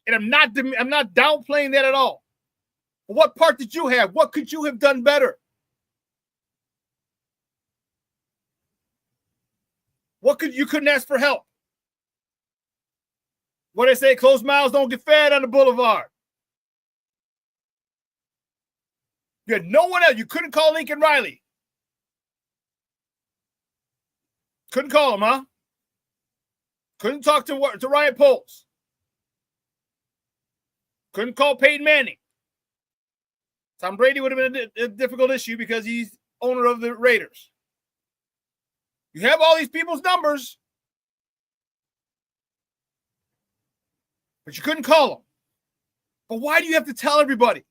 S6: And I'm not downplaying that at all. But what part did you have? What could you have done better? You couldn't ask for help. What they say, closed mouths don't get fed on the boulevard. You had no one else. You couldn't call Lincoln Riley. Couldn't call him, huh? Couldn't talk to Ryan Poles. Couldn't call Peyton Manning. Tom Brady would have been a difficult issue because he's owner of the Raiders. You have all these people's numbers, but you couldn't call them. But why do you have to tell everybody?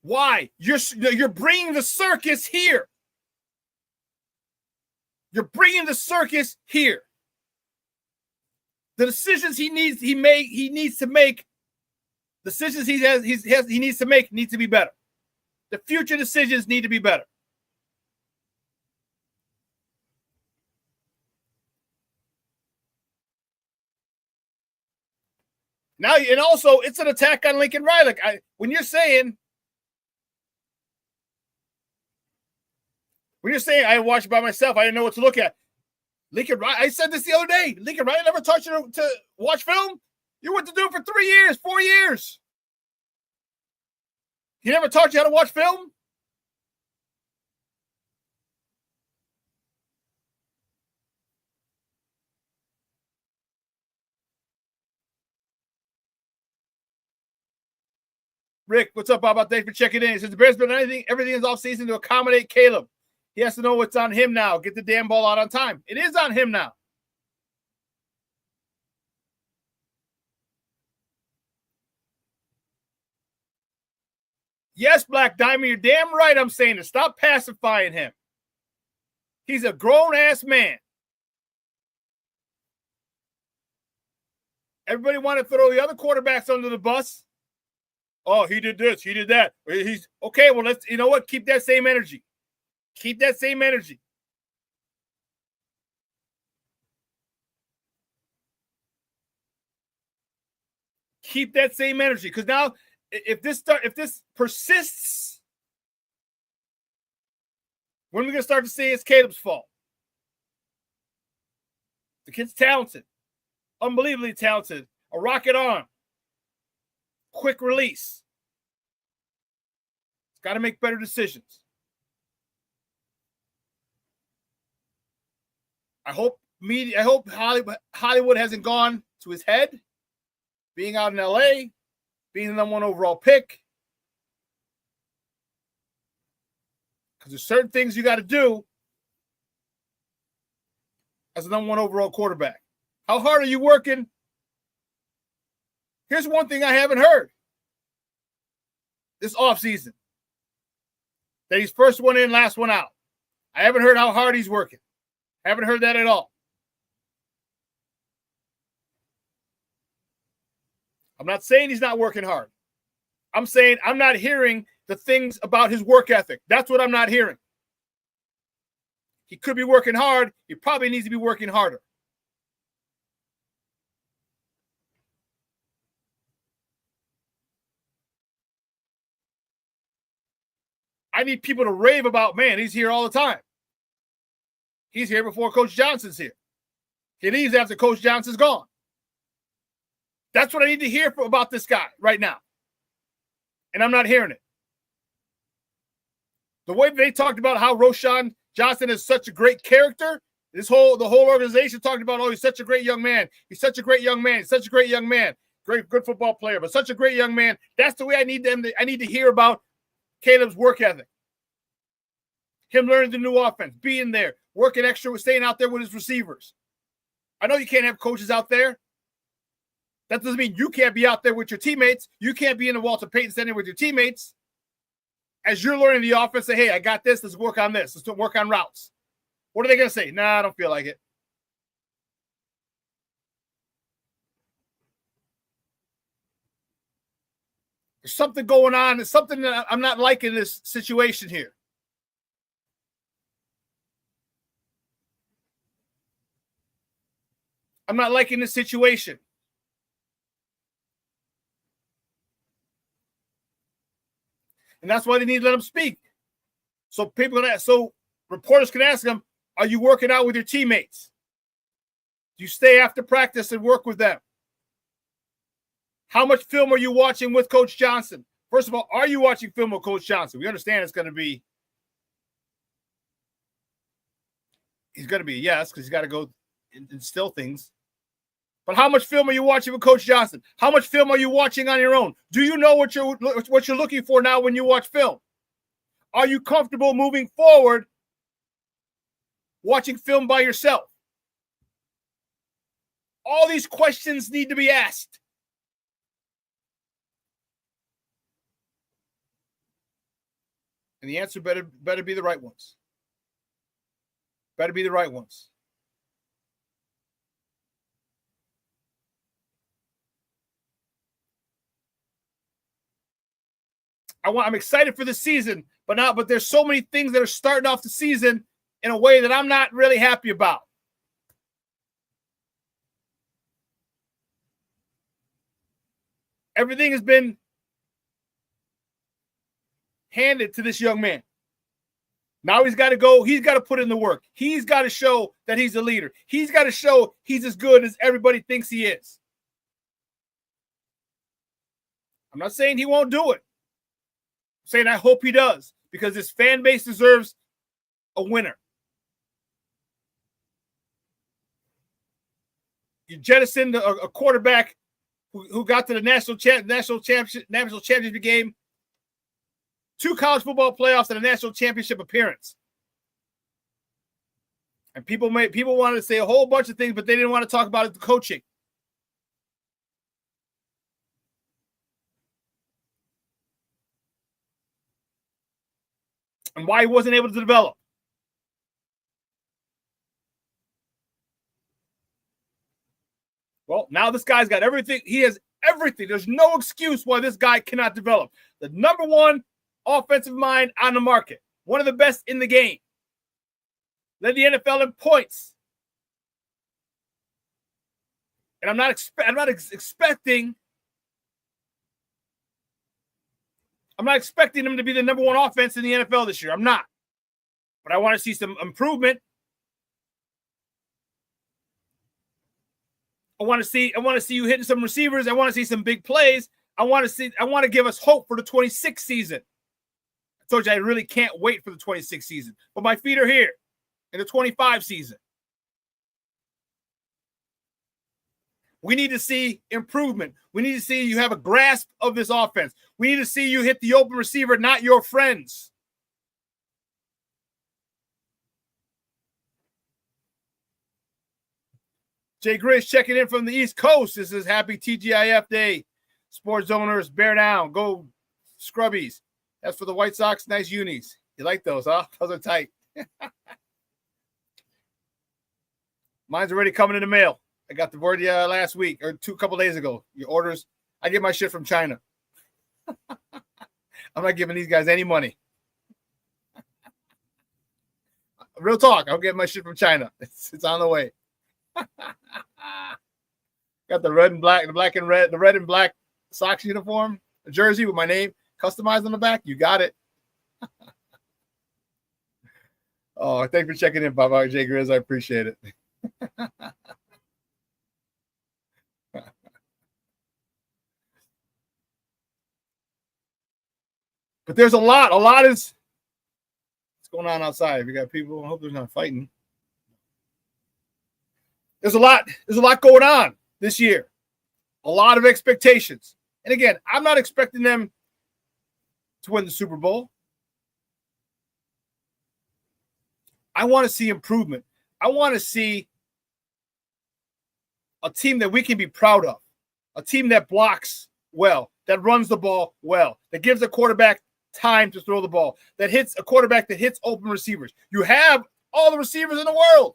S6: Why? You're bringing the circus here. You're bringing the circus here. The decisions he needs to make need to be better. The future decisions need to be better. Now, and also, it's an attack on Lincoln Riley. When you're saying I watched it by myself, I didn't know what to look at. Lincoln Riley, I said this the other day. Lincoln Riley never taught you to watch film. You went to do it for 3 years, 4 years. He never taught you how to watch film. Rick, what's up, Bob? Thanks for checking in. He says the Bears been everything is off season to accommodate Caleb. He has to know what's on him now. Get the damn ball out on time. It is on him now. Yes, Black Diamond, you're damn right I'm saying to stop pacifying him. He's a grown-ass man. Everybody want to throw the other quarterbacks under the bus. Oh, he did this, he did that. He's okay. Well, you know what? Keep that same energy. Keep that same energy. Keep that same energy. Because now, if this persists, when are we going to start to see it's Caleb's fault? The kid's talented. Unbelievably talented. A rocket arm. Quick release. It's got to make better decisions. I hope Hollywood hasn't gone to his head. Being out in LA, being the number one overall pick. Because there's certain things you got to do as a number one overall quarterback. How hard are you working? Here's one thing I haven't heard this offseason. That he's first one in, last one out. I haven't heard how hard he's working. Haven't heard that at all. I'm not saying he's not working hard. I'm saying I'm not hearing the things about his work ethic. That's what I'm not hearing. He could be working hard. He probably needs to be working harder. I need people to rave about, man, he's here all the time. He's here before Coach Johnson's here. He leaves after Coach Johnson's gone. That's what I need to hear about this guy right now. And I'm not hearing it. The way they talked about how Shawn Johnson is such a great character, the whole organization talked about, oh, he's such a great young man. He's such a great young man. He's such a great young man. Good football player, but such a great young man. That's the way I need to hear about Caleb's work ethic. Him learning the new offense, being there, working extra, staying out there with his receivers. I know you can't have coaches out there. That doesn't mean you can't be out there with your teammates. You can't be in the Walter Payton Center with your teammates. As you're learning the offense, say, hey, I got this. Let's work on this. Let's work on routes. What are they going to say? Nah, I don't feel like it. There's something going on. There's something that I'm not liking this situation here. I'm not liking this situation. And that's why they need to let him speak. So reporters can ask him, are you working out with your teammates? Do you stay after practice and work with them? How much film are you watching with Coach Johnson? First of all, are you watching film with Coach Johnson? We understand he's going to be a yes, because he's got to go instill things. But how much film are you watching with Coach Johnson? How much film are you watching on your own? Do you know what you're looking for now when you watch film? Are you comfortable moving forward watching film by yourself? All these questions need to be asked. And the answer better be the right ones. Better be the right ones. I'm excited for the season, but there's so many things that are starting off the season in a way that I'm not really happy about. Everything has been handed to this young man. Now he's got to go. He's got to put in the work. He's got to show that he's a leader. He's got to show he's as good as everybody thinks he is. I'm not saying he won't do it. I'm saying I hope he does, because this fan base deserves a winner. You jettisoned a quarterback who got to the national championship game, 2 college football playoffs, and a national championship appearance. And people wanted to say a whole bunch of things, but they didn't want to talk about the coaching. And why he wasn't able to develop. Well, now this guy's got everything. He has everything. There's no excuse why this guy cannot develop. The number one offensive mind on the market. One of the best in the game. Led the NFL in points. And I'm not expecting him to be the number one offense in the NFL this year. I'm not. But I want to see some improvement. I want to see you hitting some receivers. I want to see some big plays. I want to give us hope for the 26th season. I told you I really can't wait for the 26th season. But my feet are here in the 25 season. We need to see improvement. We need to see you have a grasp of this offense. We need to see you hit the open receiver, not your friends. Jay Grizz checking in from the East Coast. This is happy TGIF Day. Sports owners, bear down. Go Scrubbies. That's for the White Sox. Nice unis. You like those, huh? Those are tight. Mine's already coming in the mail. I got the word last week or a couple days ago. Your orders. I get my shit from China. I'm not giving these guys any money. Real talk. I'll get my shit from China. It's on the way. Got the red and black, the red and black Sox uniform, a jersey with my name customized on the back. You got it. Oh, thanks for checking in, Baba J Grizz. I appreciate it. But there's a lot. A lot is what's going on outside. We got people. I hope there's not fighting. There's a lot going on this year. A lot of expectations. And again, I'm not expecting them to win the Super Bowl. I want to see improvement. I want to see a team that we can be proud of, a team that blocks well, that runs the ball well, that gives a quarterback time to throw the ball, that hits a quarterback that hits open receivers. You have all the receivers in the world.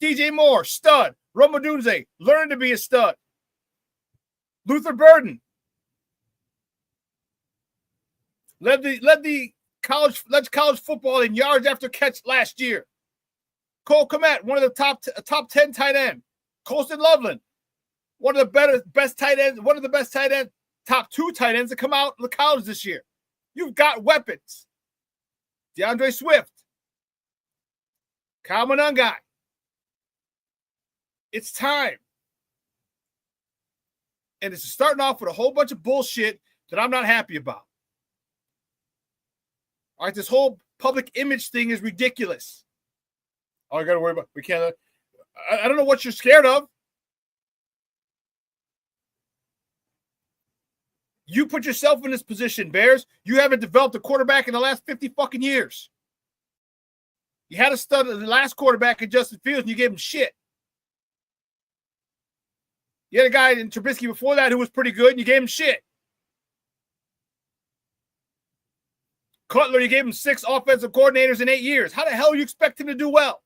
S6: DJ Moore, stud. Romadunze, learning to be a stud. Luther Burden led the college football in yards after catch last year. Cole Kmet, one of the top 10 tight end. Colston Loveland, one of the best tight ends, top 2 tight ends that come out in the college this year. You've got weapons. DeAndre Swift, Kyle Monangai. It's time. And it's starting off with a whole bunch of bullshit that I'm not happy about. All right, this whole public image thing is ridiculous. All I got to worry about, we can't. I don't know what you're scared of. You put yourself in this position, Bears. You haven't developed a quarterback in the last 50 fucking years. You had a stud the last quarterback in Justin Fields, and you gave him shit. You had a guy in Trubisky before that who was pretty good, and you gave him shit. Cutler, you gave him 6 offensive coordinators in 8 years. How the hell do you expect him to do well?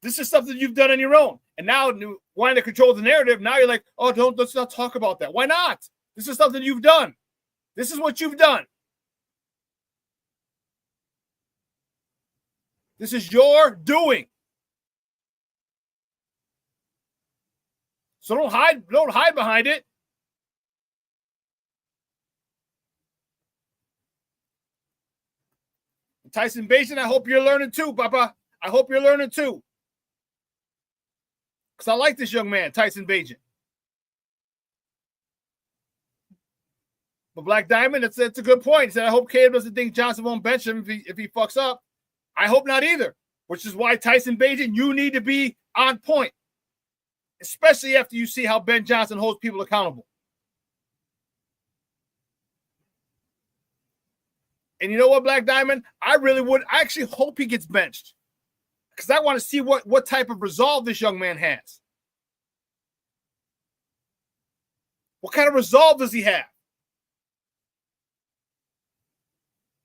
S6: This is something you've done on your own. And now wanting to control the narrative, now you're like, oh, let's not talk about that. Why not? This is something you've done. This is what you've done. This is your doing. So don't hide behind it. Tyson Bagent, I hope you're learning too, Papa. I hope you're learning too. Because I like this young man, Tyson Bagent. But Black Diamond, that's a good point. He said, I hope Caleb doesn't think Johnson won't bench him if he fucks up. I hope not either, which is why Tyson Bagent, you need to be on point, especially after you see how Ben Johnson holds people accountable. And you know what, Black Diamond? I actually hope he gets benched because I want to see what type of resolve this young man has. What kind of resolve does he have?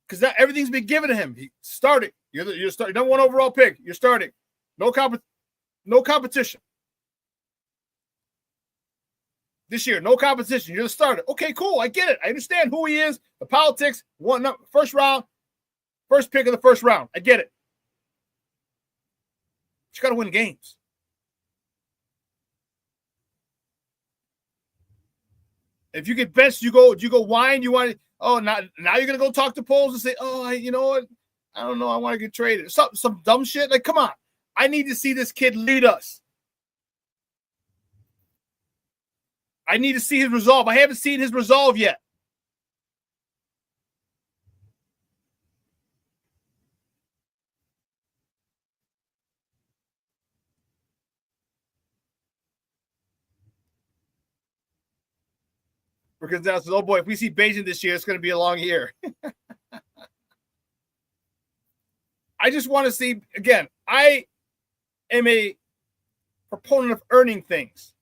S6: Because everything's been given to him. He started. You're starting. Number 1 overall pick. You're starting. No competition. This year, no competition. You're the starter. Okay, cool. I get it. I understand who he is. The politics. First round. First pick of the first round. I get it. But you got to win games. If you get benched, you go whine. You want. Oh, now you're gonna go talk to polls and say, oh, you know what? I don't know. I want to get traded. Some dumb shit. Like, come on. I need to see this kid lead us. I need to see his resolve. I haven't seen his resolve yet. Because that's, oh boy, if we see Bagent this year, it's going to be a long year. I just want to see, again, I am a proponent of earning things.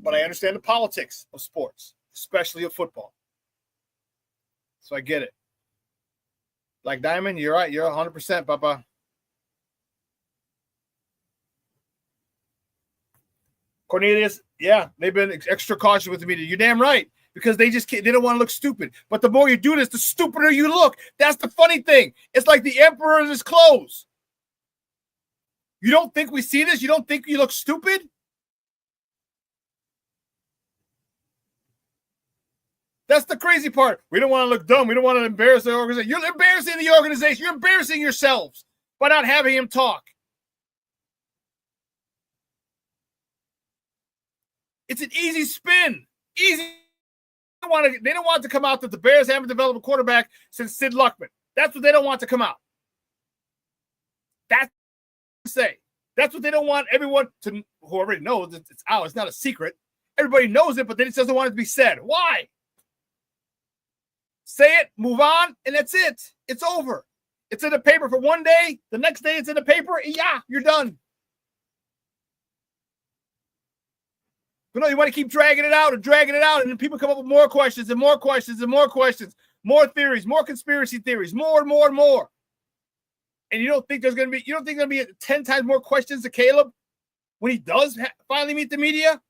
S6: But I understand the politics of sports, especially of football. So I get it. Like Diamond, you're right. You're 100%, Papa. Cornelius, yeah, they've been extra cautious with the media. You're damn right, because they don't want to look stupid. But the more you do this, the stupider you look. That's the funny thing. It's like the emperor in his clothes. You don't think we see this? You don't think you look stupid? That's the crazy part. We don't want to look dumb. We don't want to embarrass the organization. You're embarrassing the organization. You're embarrassing yourselves by not having him talk. It's an easy spin. Easy. They don't want to come out that the Bears haven't developed a quarterback since Sid Luckman. That's what they don't want to come out. That's what they say. That's what they don't want everyone to, who already knows it's out. It's not a secret. Everybody knows it, but they just doesn't want it to be said. Why? Say it, move on, and that's it. It's over. It's in the paper for one day. The next day it's in the paper. Yeah, you're done. But no, you want to keep dragging it out, and then people come up with more questions and more questions and more questions, more theories, more conspiracy theories, more and more and more. And you don't think there's going to be 10 times more questions to Caleb when he does finally meet the media?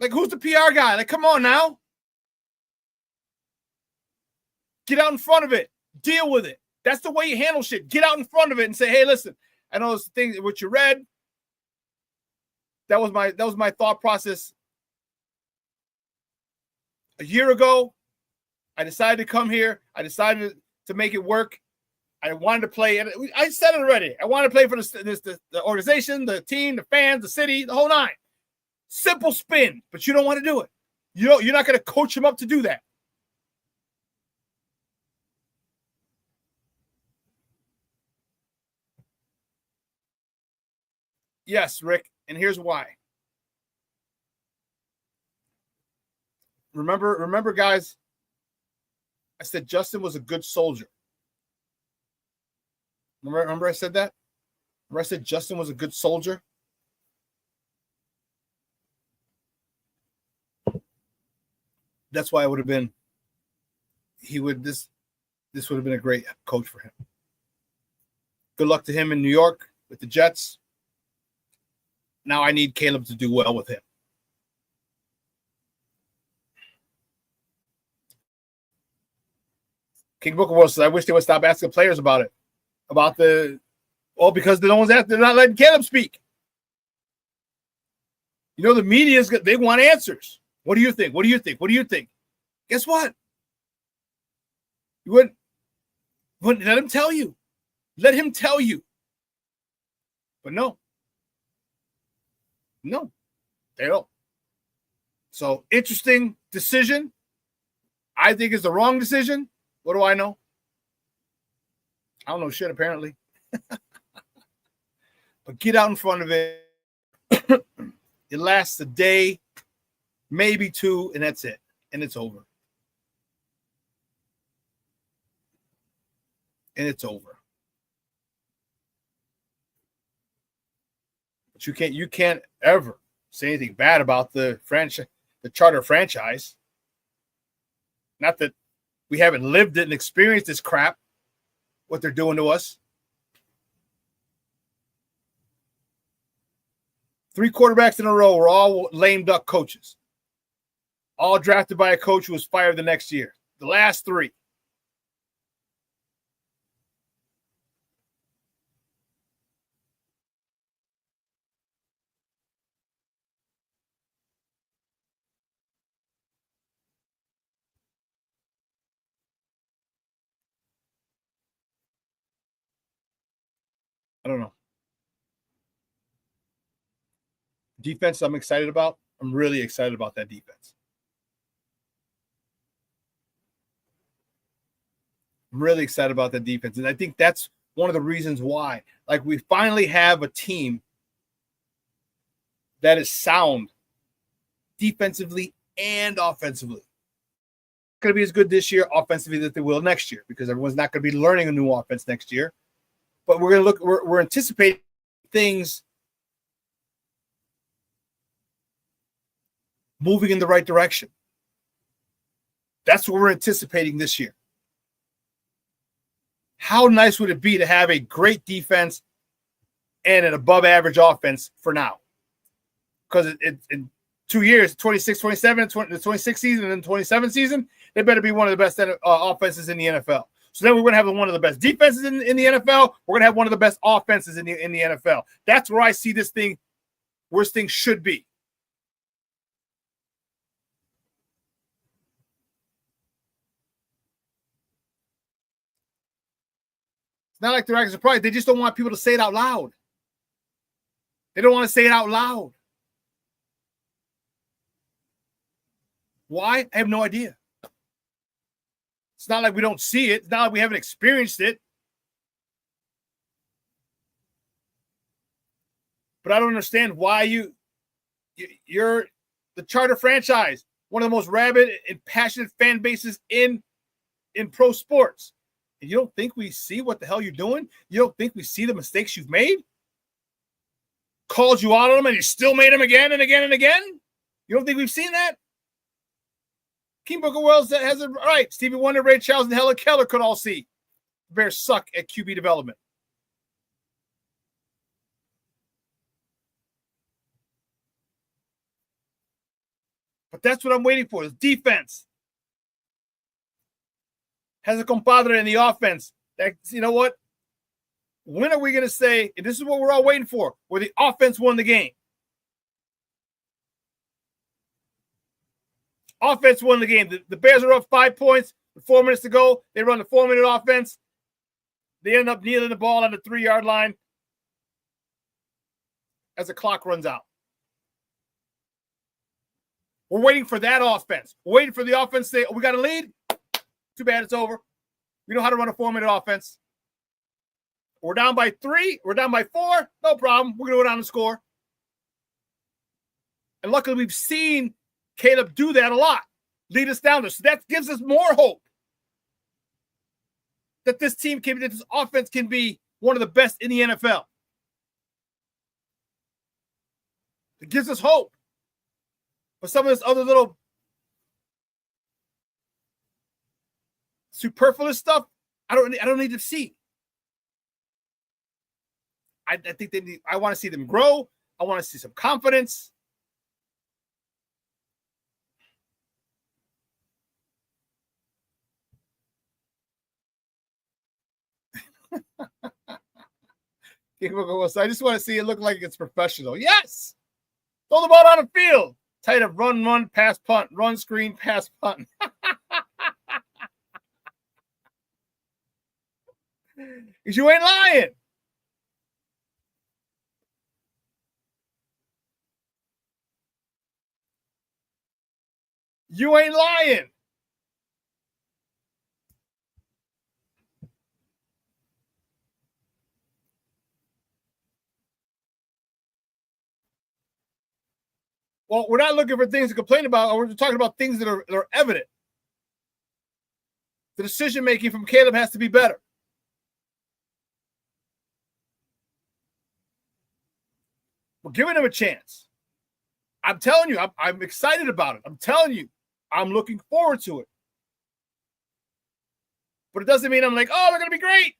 S6: Like, who's the PR guy? Like, come on now. Get out in front of it. Deal with it. That's the way you handle shit. Get out in front of it and say, hey, listen, I know those things what you read. That was my thought process a year ago. I decided to come here. I decided to make it work. I wanted to play, and I said it already. I wanted to play for the organization, the team, the fans, the city, the whole nine. Simple spin, but you don't want to do it. You're not going to coach him up to do that. Yes, Rick, and here's why. Remember, guys, I said Justin was a good soldier. Remember I said that? Remember I said Justin was a good soldier? That's why it would have been this would have been a great coach for him. Good luck to him in New York with the Jets. Now I need Caleb to do well with him. King Booker World says, I wish they would stop asking players about it. Because no one's asking, they're not letting Caleb speak. You know, the media they want answers. What do you think? What do you think? What do you think? Guess what? You wouldn't let him tell you. Let him tell you. But no, they don't. So interesting decision. I think it's the wrong decision. What do I know? I don't know shit, apparently. But get out in front of it. It lasts a day, maybe two, and that's it. And it's over. And it's over. But you can't ever say anything bad about the franchise, the Charter franchise. Not that we haven't lived it and experienced this crap, what they're doing to us. 3 quarterbacks in a row were all lame duck coaches. All drafted by a coach who was fired the next year. The last 3. I don't know. Defense I'm excited about. I'm really excited about that defense. I'm really excited about that defense. And I think that's one of the reasons why. Like, we finally have a team that is sound defensively and offensively. Going to be as good this year offensively that they will next year, because everyone's not going to be learning a new offense next year. But we're anticipating things moving in the right direction. That's what we're anticipating this year. How nice would it be to have a great defense and an above average offense for now? Because in 2 years, 26, 27, the 26 season and then 27 season, they better be one of the best offenses in the NFL. So then we're going to have one of the best defenses in the NFL. We're going to have one of the best offenses in the NFL. That's where I see this thing worse things should be. It's not like they're acting surprised. They just don't want people to say it out loud. They don't want to say it out loud. Why? I have no idea. It's not like we don't see it. It's not like we haven't experienced it. But I don't understand why you're the Charter franchise, one of the most rabid and passionate fan bases in pro sports. And you don't think we see what the hell you're doing? You don't think we see the mistakes you've made? Called you out on them and you still made them again and again and again? You don't think we've seen that? King Booker Wells has it right. Stevie Wonder, Ray Charles, and Helen Keller could all see the Bears suck at QB development. But that's what I'm waiting for, is defense. Has a compadre in the offense. That, you know what? When are we going to say, and this is what we're all waiting for, where the offense won the game? Offense won the game. The Bears are up 5 points with 4 minutes to go. They run the 4-minute offense. They end up kneeling the ball on the 3-yard line as the clock runs out. We're waiting for that offense. We're waiting for the offense to say, oh, we got a lead. Too bad, it's over. We know how to run a 4-minute offense. We're down by 3. We're down by 4. No problem. We're going to go down and score. And luckily, we've seen Caleb do that a lot. Lead us down there. So that gives us more hope that this team can, that this offense can be one of the best in the NFL. It gives us hope. But some of this other little superfluous stuff, I don't need to see. I think they need. I want to see them grow. I want to see some confidence. So I just want to see it look like it's professional. Yes, throw the ball on the field. Tight of run, pass, punt, run, screen, pass, punt. Because you ain't lying. You ain't lying. Well, we're not looking for things to complain about. We're talking about things that are evident. The decision-making from Caleb has to be better. We're giving him a chance. I'm telling you, I'm excited about it. I'm telling you, I'm looking forward to it. But it doesn't mean I'm like, oh, they're going to be great.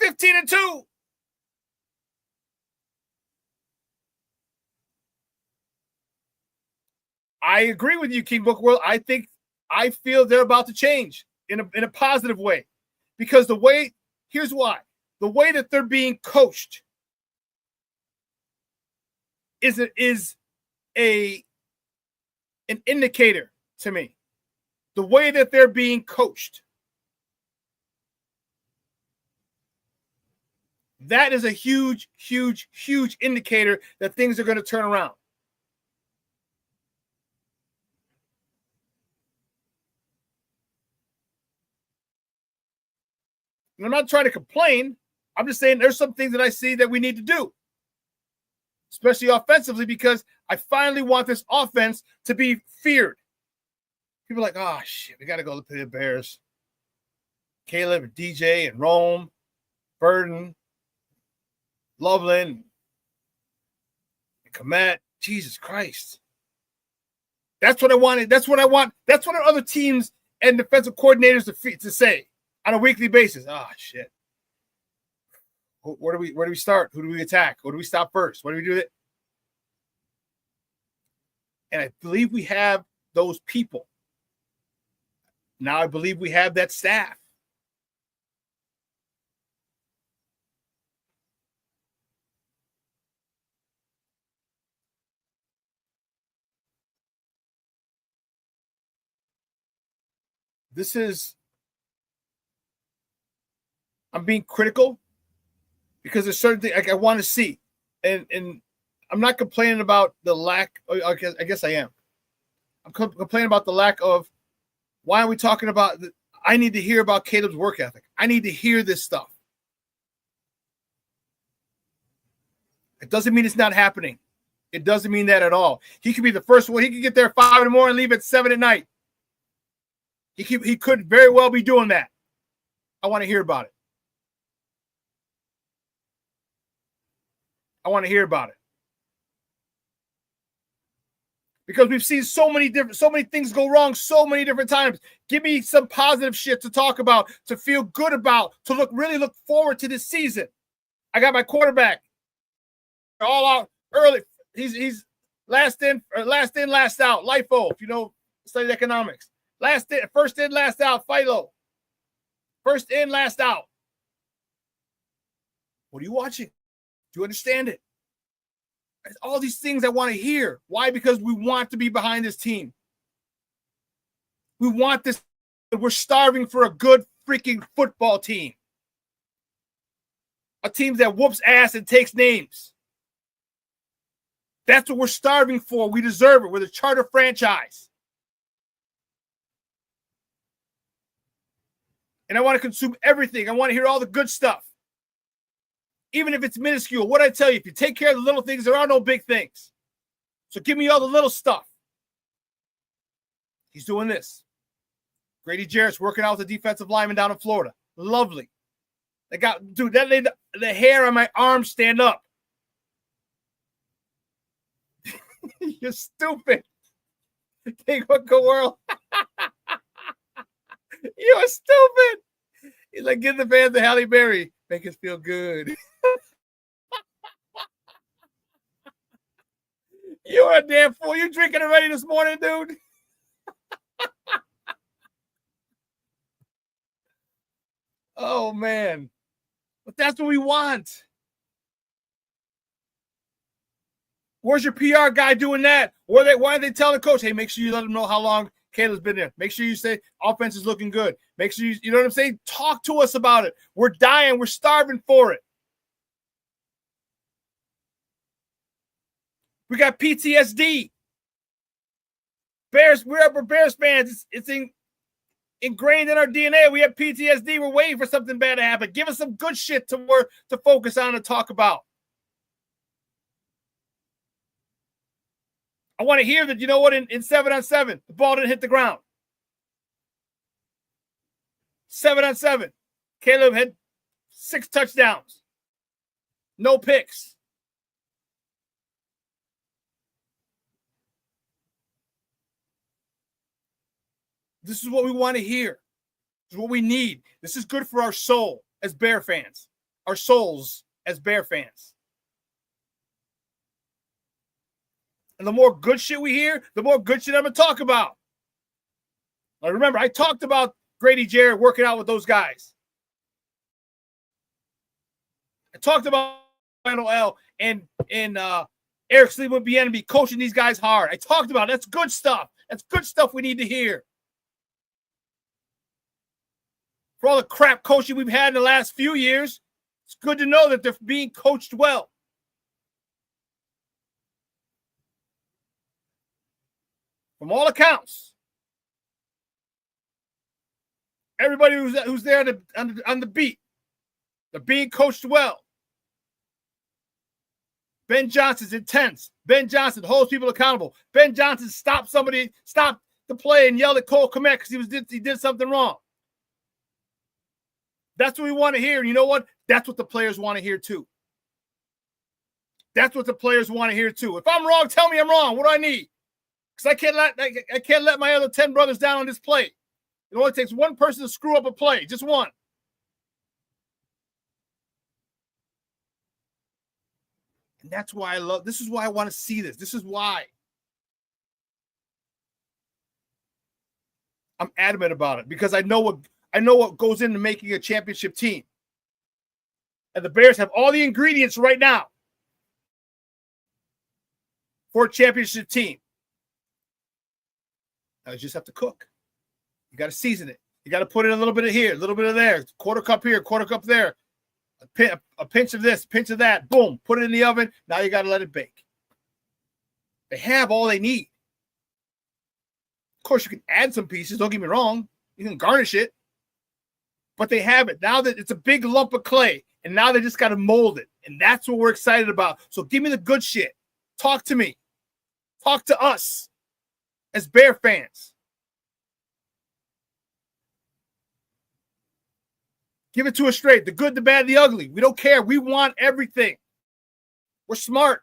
S6: 15-2. I agree with you, King Bookwell. I feel they're about to change in a positive way. Because here's why. The way that they're being coached is an indicator to me. The way that they're being coached. That is a huge, huge, huge indicator that things are going to turn around. And I'm not trying to complain. I'm just saying there's some things that I see that we need to do, especially offensively, because I finally want this offense to be feared. People are like, oh, shit, we got to go to the Bears. Caleb and DJ and Rome, Burden, Loveland, Komet. Jesus Christ. That's what I wanted. That's what I want. That's what our other teams and defensive coordinators to say on a weekly basis. Oh, shit. Where do we start? Who do we attack? What do we stop first? What do we do? And I believe we have those people. Now I believe we have that staff. I'm being critical because there's certain things I want to see. And I'm not complaining about the lack. I guess I am. I'm complaining about the lack of, why are we talking about, I need to hear about Caleb's work ethic. I need to hear this stuff. It doesn't mean it's not happening. It doesn't mean that at all. He could be the first one. He could get there at 5 in the morning and leave at 7 at night. He could very well be doing that. I want to hear about it. I want to hear about it. Because we've seen so many things go wrong so many different times. Give me some positive shit to talk about, to feel good about, to really look forward to this season. I got my quarterback all out early. He's last in, last out. LIFO, if you know, studied economics. First in, last out. FILO. First in, last out. What are you watching? Do you understand it? All these things I want to hear. Why? Because we want to be behind this team. We want this. We're starving for a good freaking football team. A team that whoops ass and takes names. That's what we're starving for. We deserve it. We're the charter franchise. And I want to consume everything. I want to hear all the good stuff. Even if it's minuscule. What I tell you, if you take care of the little things, there are no big things. So give me all the little stuff. He's doing this. Grady Jarrett's working out with the defensive lineman down in Florida. Lovely. That made the hair on my arm stand up. You're stupid. Think what the world. You're stupid. He's like, give the fans the Halle Berry. Make us feel good. You're a damn fool. You drinking already this morning, dude? Oh, man. But that's what we want. Where's your PR guy doing that? Why are they telling the coach, hey, make sure you let him know how long Caleb's been there. Make sure you say offense is looking good. Make sure you know what I'm saying? Talk to us about it. We're dying. We're starving for it. We got PTSD. We're Bears fans. It's ingrained in our DNA. We have PTSD. We're waiting for something bad to happen. Give us some good shit to focus on and talk about. I want to hear that, you know what, in 7-on-7, the ball didn't hit the ground. 7-on-7, Caleb had 6 touchdowns. No picks. This is what we want to hear. This is what we need. This is good for our soul as Bear fans. Our souls as Bear fans. And the more good shit we hear, the more good shit I'm going to talk about. Now, remember, I talked about Grady Jarrett working out with those guys. I talked about Final L and Eric Sleeman Bienemy coaching these guys hard. I talked about it. That's good stuff. That's good stuff we need to hear. For all the crap coaching we've had in the last few years, it's good to know that they're being coached well. From all accounts, everybody who's there on the beat, they're being coached well. Ben Johnson's intense. Ben Johnson holds people accountable. Ben Johnson stopped the play and yelled at Cole Kmet because he did something wrong. That's what we want to hear. And you know what? That's what the players want to hear too. That's what the players want to hear too. If I'm wrong, tell me I'm wrong. What do I need? Because I can't let my other 10 brothers down on this play. It only takes one person to screw up a play, just one. And that's why this is why I want to see this. This is why I'm adamant about it, because I know what goes into making a championship team. And the Bears have all the ingredients right now for a championship team. I just have to cook. You got to season it. You got to put in a little bit of here, a little bit of there, quarter cup here, quarter cup there, a pinch of this, pinch of that. Boom, put it in the oven. Now you got to let it bake. They have all they need. Of course, you can add some pieces. Don't get me wrong. You can garnish it. But they have it. Now that it's a big lump of clay, and now they just got to mold it. And that's what we're excited about. So give me the good shit. Talk to me. Talk to us as Bear fans. Give it to us straight. The good, the bad, the ugly. We don't care. We want everything. We're smart.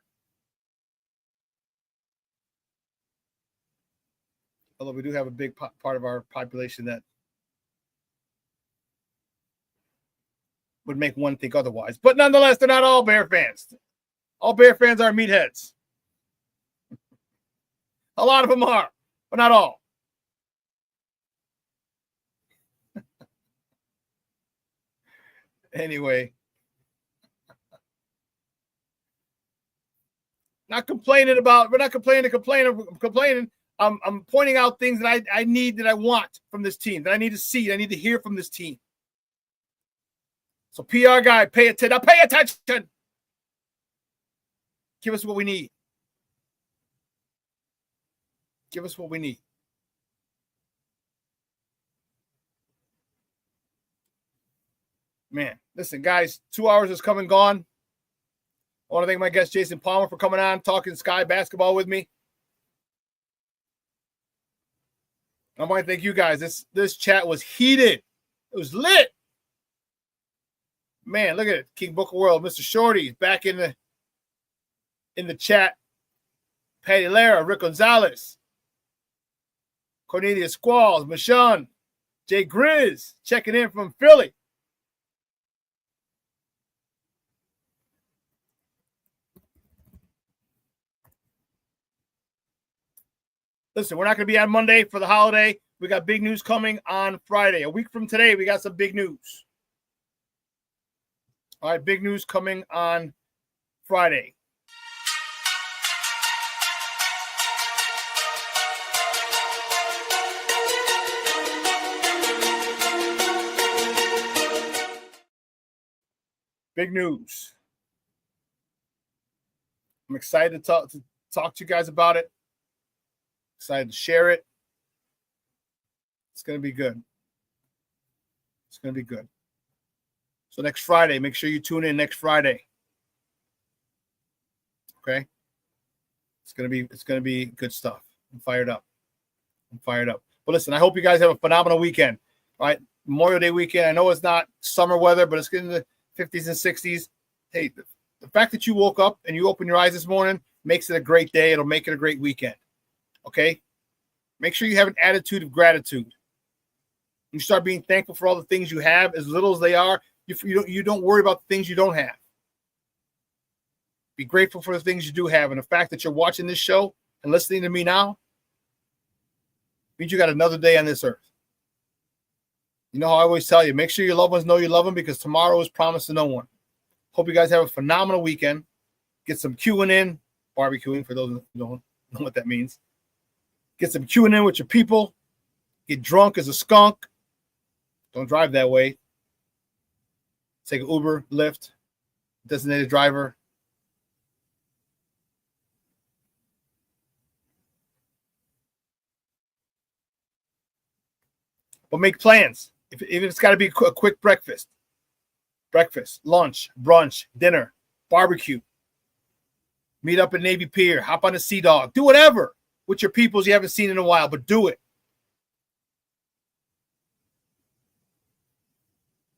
S6: Although we do have a big part of our population that would make one think otherwise. But nonetheless, they're not all Bear fans. All Bear fans are meatheads. A lot of them are, but not all. Anyway. Not complaining about, we're not complaining. I'm pointing out things that I need, that I want from this team, that I need to see, I need to hear from this team. So PR guy, pay attention. Pay attention. Give us what we need. Give us what we need. Man, listen, guys, 2 hours is come and gone. I want to thank my guest, Jason Palmer, for coming on, talking Sky basketball with me. I want to thank you guys. This chat was heated. It was lit. Man, look at it. King Booker World, Mr. Shorty, back in the chat. Patty Lara, Rick Gonzalez, Cornelia Squalls, Michonne, Jay Grizz, checking in from Philly. Listen, we're not going to be on Monday for the holiday. We got big news coming on Friday. A week from today, we got some big news. All right, big news coming on Friday. Big news. I'm excited to talk to you guys about it. Excited to share it. It's going to be good. It's going to be good. So next Friday, make sure you tune in next Friday. Okay? It's going to be good stuff. I'm fired up. But listen, I hope you guys have a phenomenal weekend. All right? Memorial Day weekend. I know it's not summer weather, but it's getting the 50s and 60s. Hey, the fact that you woke up and you opened your eyes this morning makes it a great day. It'll make it a great weekend. Okay? Make sure you have an attitude of gratitude. You start being thankful for all the things you have, as little as they are. You don't worry about the things you don't have. Be grateful for the things you do have. And the fact that you're watching this show and listening to me now means you got another day on this earth. You know how I always tell you, make sure your loved ones know you love them, because tomorrow is promised to no one. Hope you guys have a phenomenal weekend. Get some queuing in, barbecuing for those who don't know what that means. Get some queuing in with your people. Get drunk as a skunk. Don't drive that way. Take an Uber, Lyft, designated driver. But make plans. If it's got to be a quick breakfast, lunch, brunch, dinner, barbecue. Meet up at Navy Pier. Hop on a Sea Dog. Do whatever with your peoples you haven't seen in a while, but do it.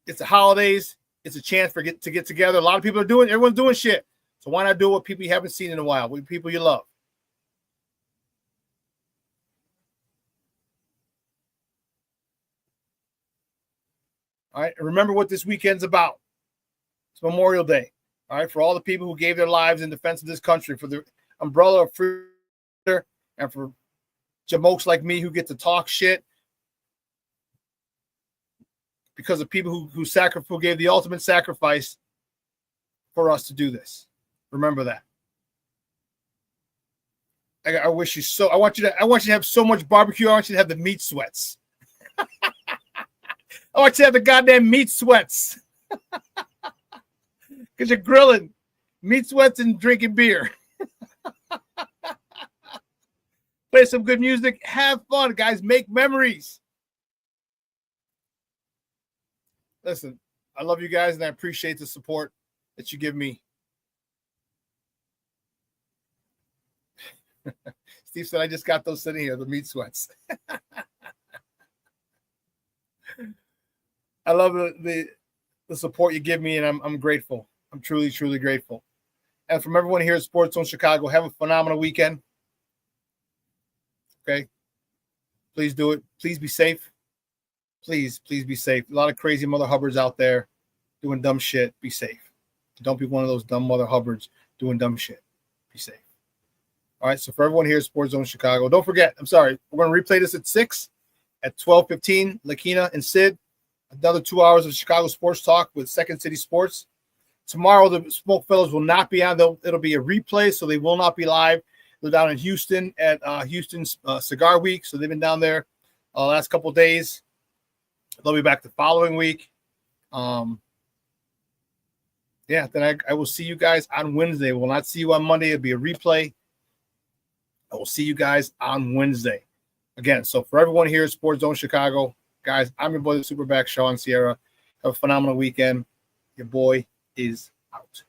S6: It's the holidays. It's a chance to get together. A lot of people are doing, everyone's doing shit. So why not do it with people you haven't seen in a while, with people you love? All right. And remember what this weekend's about. It's Memorial Day. All right. For all the people who gave their lives in defense of this country, for the umbrella of freedom, and for jamokes like me who get to talk shit because of people who gave the ultimate sacrifice for us to do this. Remember that. I wish you so. I want you to have so much barbecue. I want you to have the meat sweats. I want you to have the goddamn meat sweats. Because you're grilling. Meat sweats and drinking beer. Play some good music. Have fun, guys. Make memories. Listen, I love you guys, and I appreciate the support that you give me. Steve said, I just got those sitting here, the meat sweats. I love the support you give me, and I'm grateful. I'm truly, truly grateful. And from everyone here at Sports Zone Chicago, have a phenomenal weekend. Okay? Please do it. Please be safe. Please be safe. A lot of crazy mother hubbards out there doing dumb shit. Be safe. Don't be one of those dumb mother hubbards doing dumb shit. Be safe. All right, so for everyone here at Sports Zone Chicago, don't forget, I'm sorry, we're going to replay this at 6, at 12:15, Lakina and Sid. Another 2 hours of Chicago sports talk with Second City Sports. Tomorrow, the Smoke Fellows will not be on. It'll be a replay, so they will not be live. They're down in Houston at Houston's Cigar Week, so they've been down there last couple of days. They'll be back the following week. Then I will see you guys on Wednesday. We'll not see you on Monday. It'll be a replay. I will see you guys on Wednesday. Again, so for everyone here at Sports Zone Chicago, guys, I'm your boy, the SuperBack, Shawn Sierra. Have a phenomenal weekend. Your boy is out.